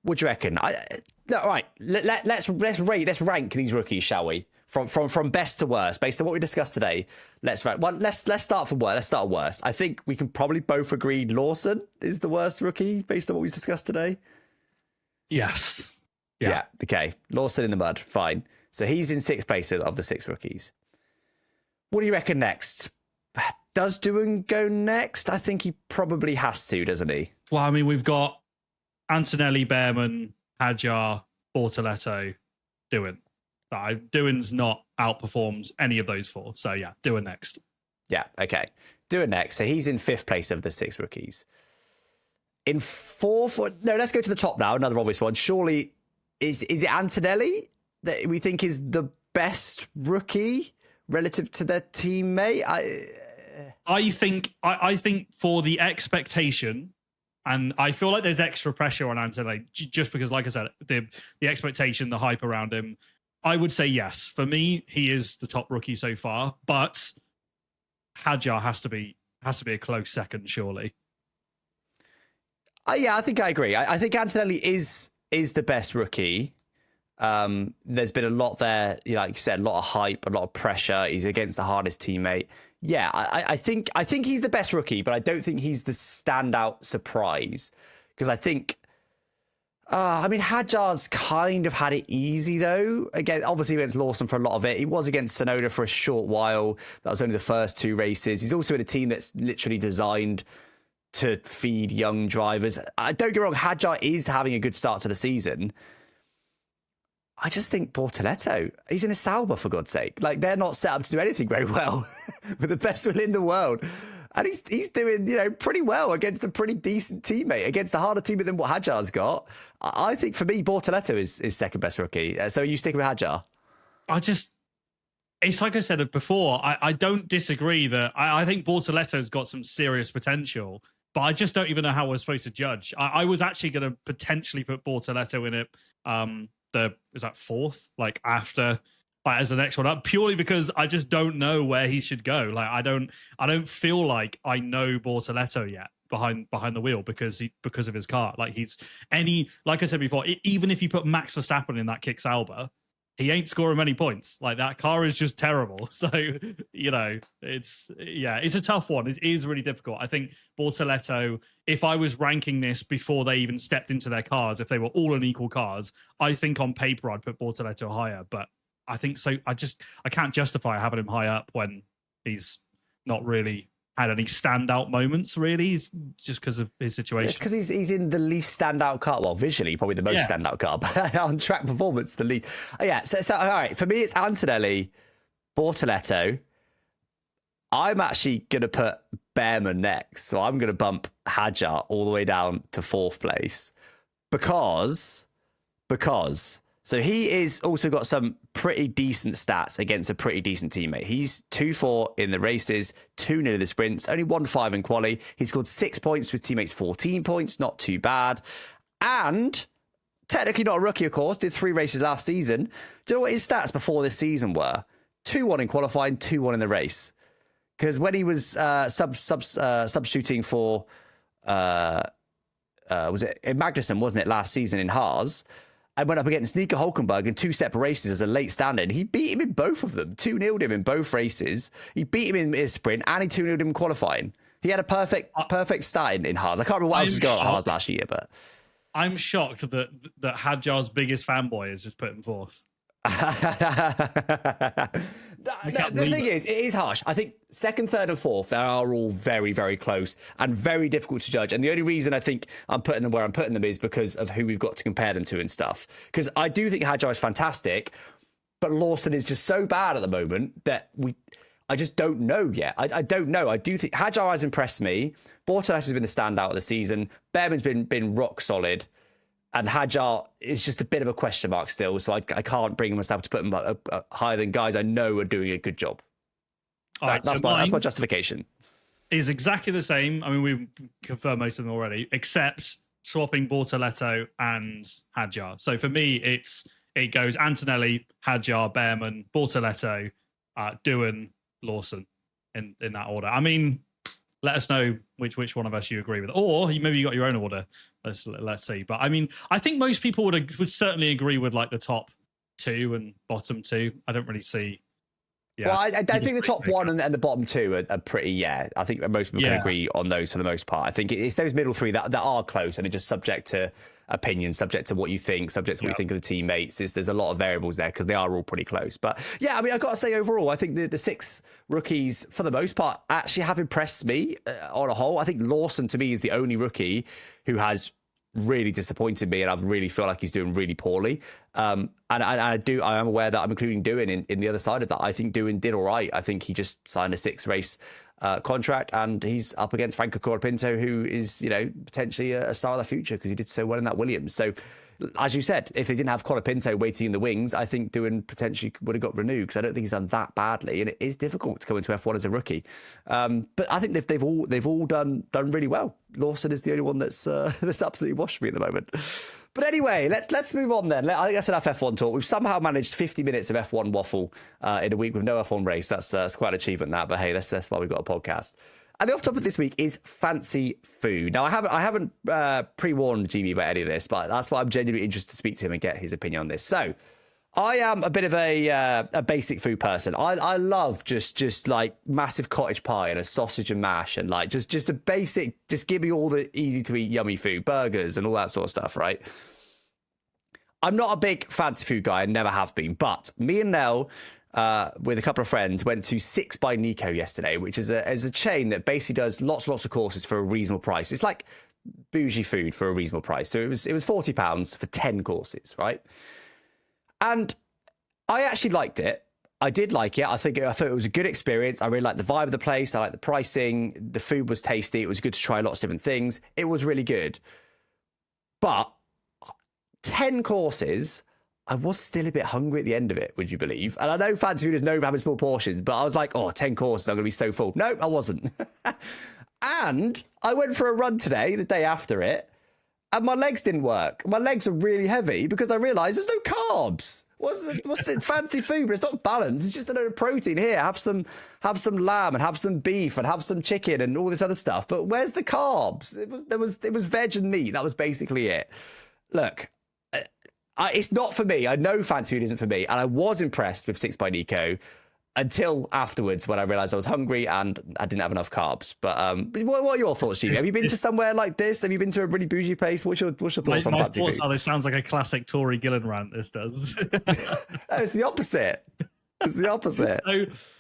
What do you reckon? All right, let's rank these rookies, shall we? From best to worst, based on what we discussed today. Let's rank. Well, let's start from worst. Let's start worst. I think we can probably both agree Lawson is the worst rookie based on what we discussed today. Yes. Yeah. Okay. Lawson in the mud. Fine. So he's in 6th place of the 6 rookies. What do you reckon next? Does Doohan go next? I think he probably has to, doesn't he? Well, I mean, we've got Antonelli, Behrman, Hadjar, Bortoletto, Doohan. Doohan's not outperformed any of those 4. So yeah, Doohan next. Yeah, okay. Doohan next. So he's in 5th place of the 6 rookies. In 4th, no, let's go to the top now. Another obvious one. Surely, is it Antonelli that we think is the best rookie relative to their teammate? I think for the expectation, and I feel like there's extra pressure on Antonelli just because, like I said, the expectation, the hype around him. I would say yes. For me, he is the top rookie so far, but Hadjar has to be a close second, surely. Yeah, I think I agree. I think Antonelli is the best rookie. There's been a lot there, like you said, a lot of hype, a lot of pressure. He's against the hardest teammate. Yeah, I think he's the best rookie, but I don't think he's the standout surprise, because I think, Hadjar's kind of had it easy though. Again, obviously against Lawson for a lot of it. He was against Sonoda for a short while. That was only the first 2 races. He's also in a team that's literally designed to feed young drivers. Don't get me wrong, Hadjar is having a good start to the season. I just think Bortoleto, he's in a Sauber, for God's sake. Like, they're not set up to do anything very well with the best will in the world. And he's doing, pretty well against a pretty decent teammate, against a harder teammate than what Hadjar's got. I think, for me, Bortoleto is second best rookie. So you stick with Hadjar? It's like I said before, I don't disagree that I think Bortoleto's got some serious potential, but I just don't even know how we're supposed to judge. I was actually going to potentially put Bortoleto in it, is that fourth, like after, like as the next one up, purely because I just don't know where he should go. Like I don't feel like I know Bortoleto yet behind the wheel because of his car. Like like I said before, even if you put Max Verstappen in that Kick Sauber, he ain't scoring many points. Like that car is just terrible. So, it's a tough one. It is really difficult. I think Bortoleto, if I was ranking this before they even stepped into their cars, if they were all in equal cars, I think on paper I'd put Bortoleto higher. But I think so. I can't justify having him high up when he's not really had any standout moments, really. He's just because of his situation. It's because he's in the least standout car. Well, visually, probably the most standout car, but on track performance, the least. Yeah, so all right, for me, it's Antonelli, Bortoleto. I'm actually going to put Behrman next. So I'm going to bump Hadjar all the way down to 4th place because so he is also got some pretty decent stats against a pretty decent teammate. He's 2-4 in the races, 2-0 in the sprints, only 1-5 in quali. He scored 6 points with teammates 14 points, not too bad. And technically not a rookie, of course, did 3 races last season. Do you know what his stats before this season were? 2-1 in qualifying, 2-1 in the race. Because when he was substituting for, was it in Magnussen, wasn't it, last season in Haas? I went up against Nico Hulkenberg in 2 separate races as a late stand-in. He beat him in both of them, 2-0'd him in both races. He beat him in his sprint and he 2-0'd him in qualifying. He had a perfect start in Haas. I can't remember what else was going on at Haas last year, but I'm shocked that Hadjar's biggest fanboy has just put him 4th. The thing is, it is harsh. I think 2nd, 3rd, and 4th, they are all very, very close and very difficult to judge. And the only reason I think I'm putting them where I'm putting them is because of who we've got to compare them to and stuff. Because I do think Hadjar is fantastic, but Lawson is just so bad at the moment that I just don't know yet. I don't know. I do think Hadjar has impressed me. Bortoleto has been the standout of the season. Behrman's been rock solid. And Hadjar is just a bit of a question mark still, so I can't bring myself to put him higher than guys I know are doing a good job. That's my justification. Is exactly the same. I mean, we've confirmed most of them already, except swapping Bortoleto and Hadjar. So for me, it goes Antonelli, Hadjar, Behrman, Bortoleto, Doohan, Lawson in that order. I mean, let us know which one of us you agree with, or maybe you got your own order. Let's see. But I mean, I think most people would certainly agree with like the top 2 and bottom 2. I don't really see. Yeah. Well, I think the top 1 and the bottom 2 are pretty. Yeah, I think most people can agree on those for the most part. I think it's those middle 3 that are close and are just subject to opinion, subject to what you think, subject to what you think of the teammates. There's a lot of variables there because they are all pretty close. But yeah, I mean, I've got to say overall, I think the 6 rookies, for the most part, actually have impressed me on a whole. I think Lawson, to me, is the only rookie who has really disappointed me, and I really feel like he's doing really poorly. And I am aware that I'm including Doohan in the other side of that. I think Doohan did all right. I think he just signed a 6-race contract, and he's up against Franco Colapinto, who is, potentially a star of the future because he did so well in that Williams. So, as you said, if they didn't have Colapinto waiting in the wings, I think Doohan potentially would have got renewed because I don't think he's done that badly, and it is difficult to come into F1 as a rookie. But I think they've all done really well. Lawson is the only one that's absolutely washed me at the moment. But anyway, let's move on then. I think that's enough F1 talk. We've somehow managed 50 minutes of F1 waffle in a week with no F1 race. That's quite an achievement, that. But hey, that's why we've got a podcast. And the off topic this week is fancy food. Now, I haven't pre-warned GB about any of this, but that's why I'm genuinely interested to speak to him and get his opinion on this. So, I am a bit of a basic food person. I love just like massive cottage pie and a sausage and mash and like just a basic, just give me all the easy to eat yummy food, burgers and all that sort of stuff, right? I'm not a big fancy food guy, I never have been, but me and Nell, with a couple of friends, went to 6 by Nico yesterday, which is a chain that basically does lots of courses for a reasonable price. It's like bougie food for a reasonable price. So it was £40 for 10 courses, right? And I actually liked it. I did like it. I thought it was a good experience. I really liked the vibe of the place. I liked the pricing. The food was tasty. It was good to try lots of different things. It was really good. But 10 courses, I was still a bit hungry at the end of it, would you believe? And I know fancy food is known for having small portions, but I was like, 10 courses, I'm going to be so full. No, I wasn't. And I went for a run today, the day after it, and my legs didn't work. My legs were really heavy because I realised there's no carbs. What's it? Fancy food, but it's not balanced. It's just a load of protein. Here, have some lamb and have some beef and have some chicken and all this other stuff. But where's the carbs? It was veg and meat. That was basically it. Look, it's not for me. I know fancy food isn't for me, and I was impressed with 6 by Nico until afterwards when I realised I was hungry and I didn't have enough carbs. But what are your thoughts, Jimmy? Have you been to somewhere like this? Have you been to a really bougie place? What's your thoughts on fancy food? My thoughts are this sounds like a classic Tory Gillen rant, this does. No, it's the opposite. It's the opposite.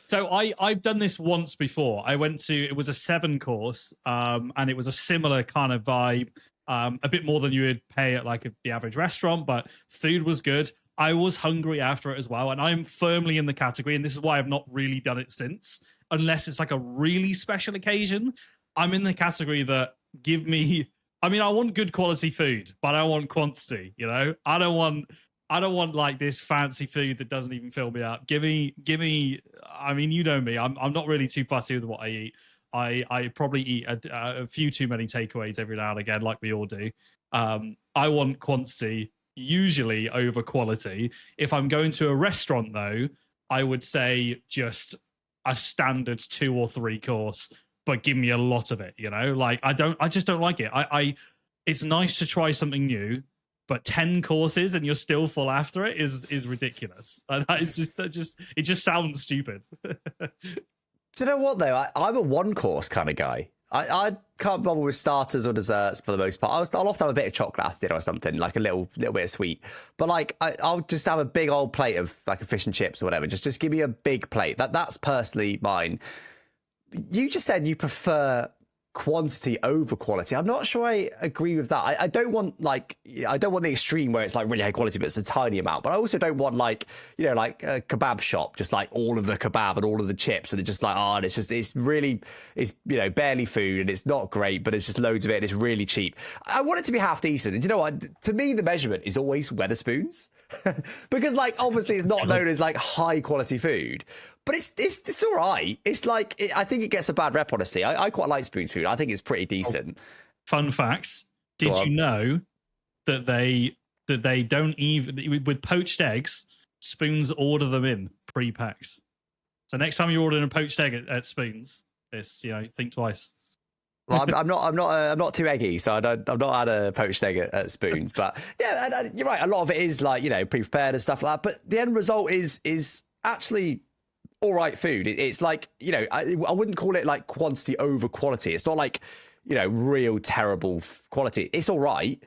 So I've done this once before. I went to, it was a 7 course, and it was a similar kind of vibe, a bit more than you would pay at like the average restaurant, but food was good. I was hungry after it as well, and I'm firmly in the category, and this is why I've not really done it since, unless it's like a really special occasion. I'm in the category that I want good quality food, but I want quantity, you know? I don't want like this fancy food that doesn't even fill me up. Give me, I mean, you know me, I'm not really too fussy with what I eat. I probably eat a few too many takeaways every now and again, like we all do. I want quantity, usually over quality. If I'm going to a restaurant, though, I would say just a standard 2 or 3 course, but give me a lot of it. You know, like I just don't like it. It's nice to try something new, but 10 courses and you're still full after it is ridiculous. And it just sounds stupid. Do you know what though? I'm a 1 course kind of guy. I can't bother with starters or desserts for the most part. I'll often have a bit of chocolate after dinner or something, like a little bit of sweet. But like I'll just have a big old plate of like a fish and chips or whatever. Just give me a big plate. That's personally mine. You just said you prefer quantity over quality. I'm not sure I agree with that. I don't want the extreme where it's like really high quality, but it's a tiny amount. But I also don't want like a kebab shop, just like all of the kebab and all of the chips, and it's just like it's barely food and it's not great, but it's just loads of it and it's really cheap. I want it to be half decent. And you know what? To me, the measurement is always Wetherspoons, because like obviously it's not known as like high quality food. But it's all right. It's like, I think it gets a bad rep, honestly. I quite like spoon food. I think it's pretty decent. Fun facts. Did you know that they don't even, with poached eggs, Spoons order them in pre-packed. So next time you're ordering a poached egg at Spoons, it's, think twice. Well, I'm not too eggy, so I've not had a poached egg at Spoons. But yeah, and you're right. A lot of it is like, pre-prepared and stuff like that. But the end result is actually all right food. It's like, I wouldn't call it like quantity over quality. It's not like, real terrible quality. It's all right,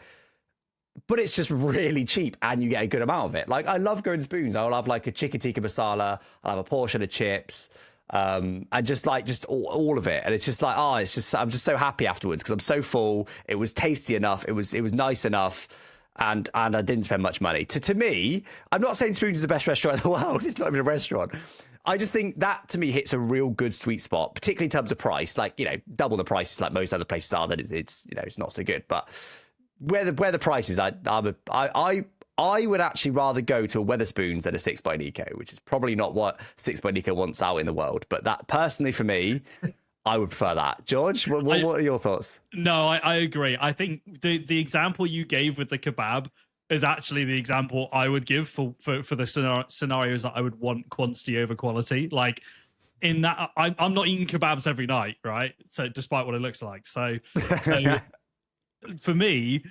but it's just really cheap and you get a good amount of it. Like I love going to Spoons. I'll have like a chicken tikka masala. I'll have a portion of chips. And just all of it. And it's just like, I'm just so happy afterwards because I'm so full. It was tasty enough. It was nice enough. And I didn't spend much money. To me, I'm not saying Spoons is the best restaurant in the world. It's not even a restaurant. I just think that to me hits a real good sweet spot, particularly in terms of price. Like, double the prices like most other places are, that it's not so good. But where the price is, I would actually rather go to a Wetherspoons than a 6 by Nico, which is probably not what 6 by Nico wants out in the world. But that personally for me, I would prefer that. George, what are your thoughts? No, I agree. I think the example you gave with the kebab is actually the example I would give for the scenarios that I would want quantity over quality. Like in that, I'm not eating kebabs every night, right? So despite what it looks like. So for me,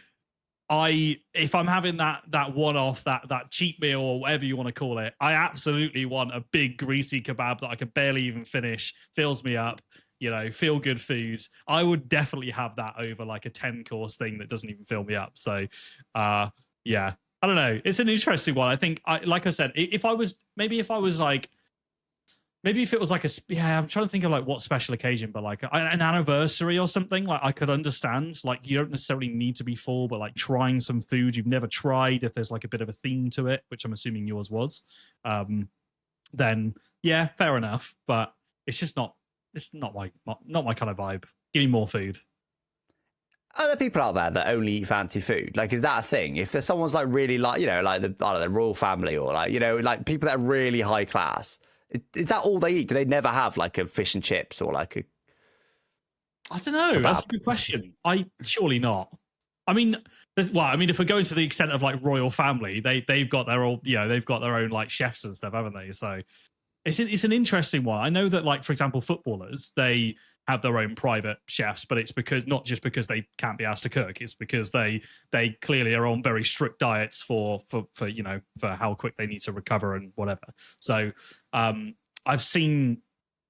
if I'm having that one-off, that cheap meal or whatever you want to call it, I absolutely want a big greasy kebab that I could barely even finish, fills me up, feel good foods. I would definitely have that over like a 10-course thing that doesn't even fill me up. So yeah, I don't know. It's an interesting one. I think like I said, if it was like, I'm trying to think of like what special occasion, but like an anniversary or something, like I could understand, like you don't necessarily need to be full, but like trying some food you've never tried, if there's like a bit of a theme to it, which I'm assuming yours was, then yeah, fair enough. But it's not my kind of vibe. Give me more food. Are there people out there that only eat fancy food? Like, is that a thing? If there's someone's like really like, like the royal family or like, like people that are really high class, is that all they eat? Do they never have like a fish and chips or like a... I don't know. That's a good question. Surely not. I mean, if we're going to the extent of like royal family, they've got their own, they've got their own like chefs and stuff, haven't they? So it's an interesting one. I know that like, for example, footballers, they have their own private chefs, but it's not just because they can't be asked to cook. It's because they clearly are on very strict diets for how quick they need to recover and whatever. So I've seen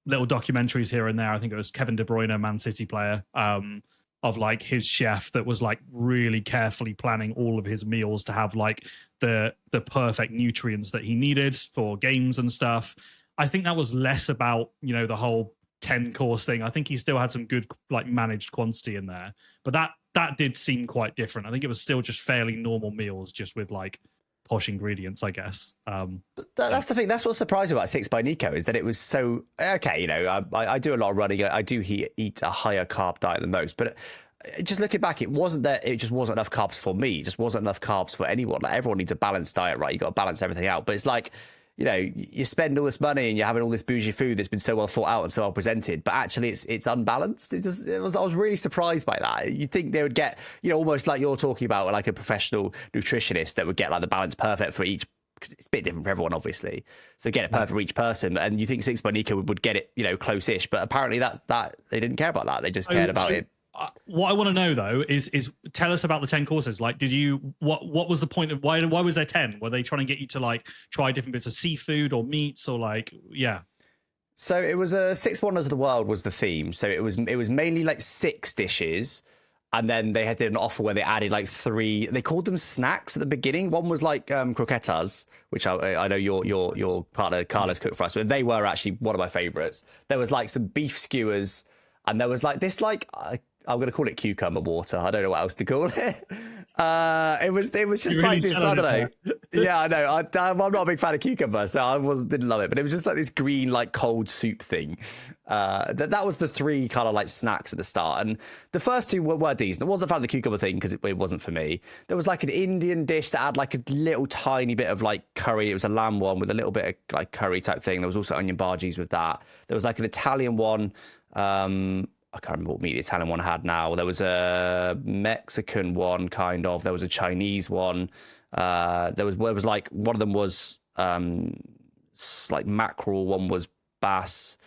little documentaries here and there. I think it was Kevin De Bruyne, Man City player, of like his chef that was like really carefully planning all of his meals to have like the perfect nutrients that he needed for games and stuff. I think that was less about, the whole 10-course thing. I think he still had some good like managed quantity in there, but that did seem quite different. I think it was still just fairly normal meals, just with like posh ingredients, I guess. But that's the thing. That's what's surprising about Six by Nico is that it was so okay. I do a lot of running. I do eat a higher carb diet than most, but just looking back, it just wasn't enough carbs for me. It just wasn't enough carbs for anyone. Like everyone needs a balanced diet, right? You got to balance everything out. But it's like, you spend all this money and you're having all this bougie food that's been so well thought out and so well presented, but actually it's unbalanced. I was really surprised by that. You'd think they would get, almost like you're talking about, like a professional nutritionist that would get like the balance perfect for each, because it's a bit different for everyone, obviously. So get it perfect for each person. And you think Six by Nico would get it, close-ish, but apparently that they didn't care about that. They just cared about it. What I want to know though is tell us about the 10 courses. Like, what was the point of why was there 10? Were they trying to get you to like try different bits of seafood or meats or like, yeah? So it was Six Wonders of the World was the theme. So it was mainly like 6 dishes, and then they had an offer where they added like 3. They called them snacks at the beginning. One was like croquetas, which I know your partner Carlos cooked for us, but they were actually one of my favorites. There was like some beef skewers, and there was like this like. I'm going to call it cucumber water. I don't know what else to call it. It was just like this. I don't know. Yeah, I know. I'm not a big fan of cucumber, so I didn't love it. But it was just like this green, like cold soup thing. That was the 3 kind of like snacks at the start, and the first 2 were decent. I wasn't a fan of the cucumber thing because it wasn't for me. There was like an Indian dish that had like a little tiny bit of like curry. It was a lamb one with a little bit of like curry type thing. There was also onion bhajis with that. There was like an Italian one. I can't remember what meat the Italian one had now. There was a Mexican one, kind of. There was a Chinese one. There was like, one of them was like mackerel, one was bass.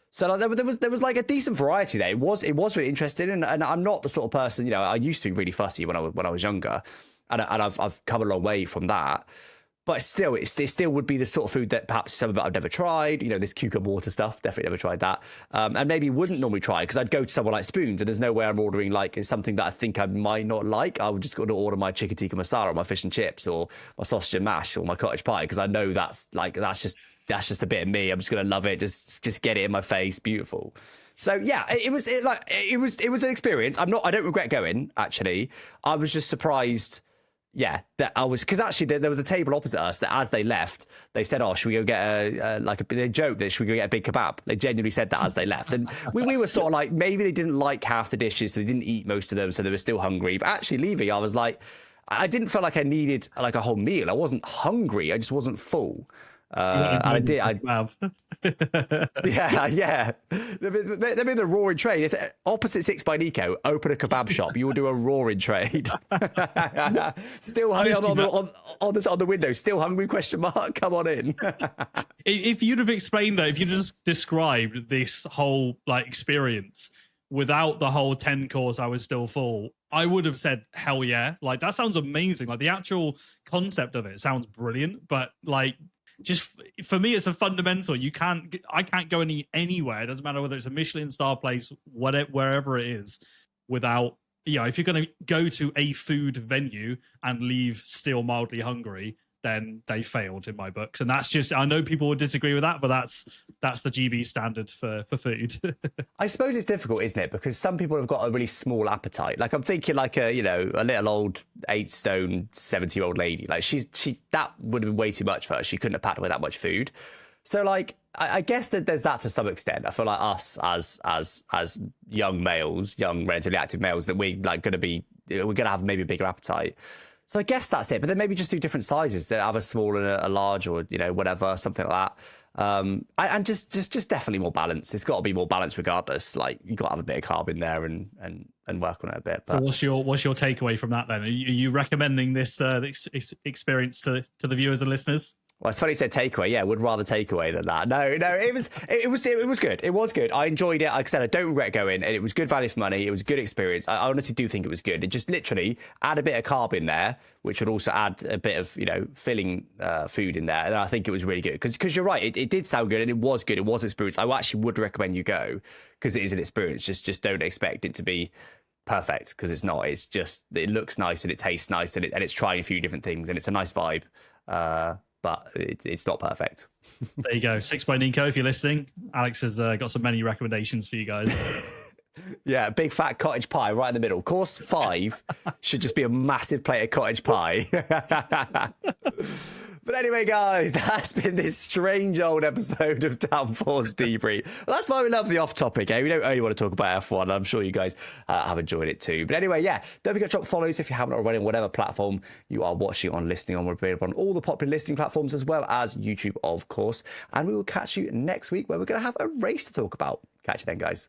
So like, there was like a decent variety there. It was really interesting, and I'm not the sort of person, I used to be really fussy when I was younger, and I've come a long way from that. But still, it still would be the sort of food that perhaps some of it I've never tried. This cucumber water stuff, definitely never tried that. And maybe wouldn't normally try, because I'd go to somewhere like Spoons and there's no way I'm ordering like something that I think I might not like. I would just go to order my chicken tikka masala or my fish and chips or my sausage and mash or my cottage pie, because I know that's just a bit of me. I'm just going to love it. Just get it in my face. Beautiful. So yeah, it was an experience. I don't regret going, actually. I was just surprised. Yeah, that I was, because actually there was a table opposite us that as they left, they said, "Oh, should we go get they joked that should we go get a big kebab?" They genuinely said that as they left, and we were sort of like, maybe they didn't like half the dishes, so they didn't eat most of them, so they were still hungry. But actually leaving, I was like, I didn't feel like I needed like a whole meal. I wasn't hungry. I just wasn't full. And I did. Kebab. Yeah. They're in the roaring trade. If opposite 6 by Nico, open a kebab shop, you will do a roaring trade. Still hungry on the window. Still hungry? Question mark. Come on in. If you'd have explained that, if you just described this whole like experience without the whole 10 course, I was still full, I would have said hell yeah. Like that sounds amazing. Like the actual concept of it sounds brilliant, but like just for me, it's a fundamental. I can't go anywhere. It doesn't matter whether it's a Michelin star place, wherever it is, without, if you're going to go to a food venue and leave still mildly hungry, then they failed in my books. And that's just, I know people would disagree with that, but that's the GB standard for food. I suppose it's difficult, isn't it? Because some people have got a really small appetite. Like I'm thinking like a little old 8 stone, 70-year-old lady. Like she that would have been way too much for her. She couldn't have packed away that much food. So like, I guess that there's that to some extent. I feel like us as young males, young relatively active males, that we're going to have maybe a bigger appetite. So I guess that's it. But then maybe just do different sizes. Have a small and a large, or whatever, something like that. And just definitely more balance. It's got to be more balanced regardless. Like you got to have a bit of carb in there and work on it a bit. But so what's your takeaway from that then? Are you recommending this experience to the viewers and listeners? Well, it's funny you said takeaway. Yeah, would rather takeaway than that. No, it was good. It was good. I enjoyed it. Like I said, I don't regret going, and it was good value for money. It was a good experience. I honestly do think it was good. It just literally add a bit of carb in there, which would also add a bit of filling food in there, and I think it was really good. Because you're right, it did sound good, and it was good. It was an experience. I actually would recommend you go because it is an experience. Just don't expect it to be perfect because it's not. It's just it looks nice and it tastes nice and it's trying a few different things and it's a nice vibe. But it's not perfect. There you go. 6 by Nico, if you're listening. Alex has got some menu recommendations for you guys. Yeah, big fat cottage pie right in the middle. Course 5 should just be a massive plate of cottage pie. But anyway, guys, that's been this strange old episode of Downforce Debrief. Well, that's why we love the off-topic, eh? We don't only want to talk about F1. I'm sure you guys have enjoyed it too. But anyway, yeah, don't forget to drop follows if you haven't already on whatever platform you are watching on, listening on. We're available on all the popular listening platforms as well as YouTube, of course. And we will catch you next week where we're going to have a race to talk about. Catch you then, guys.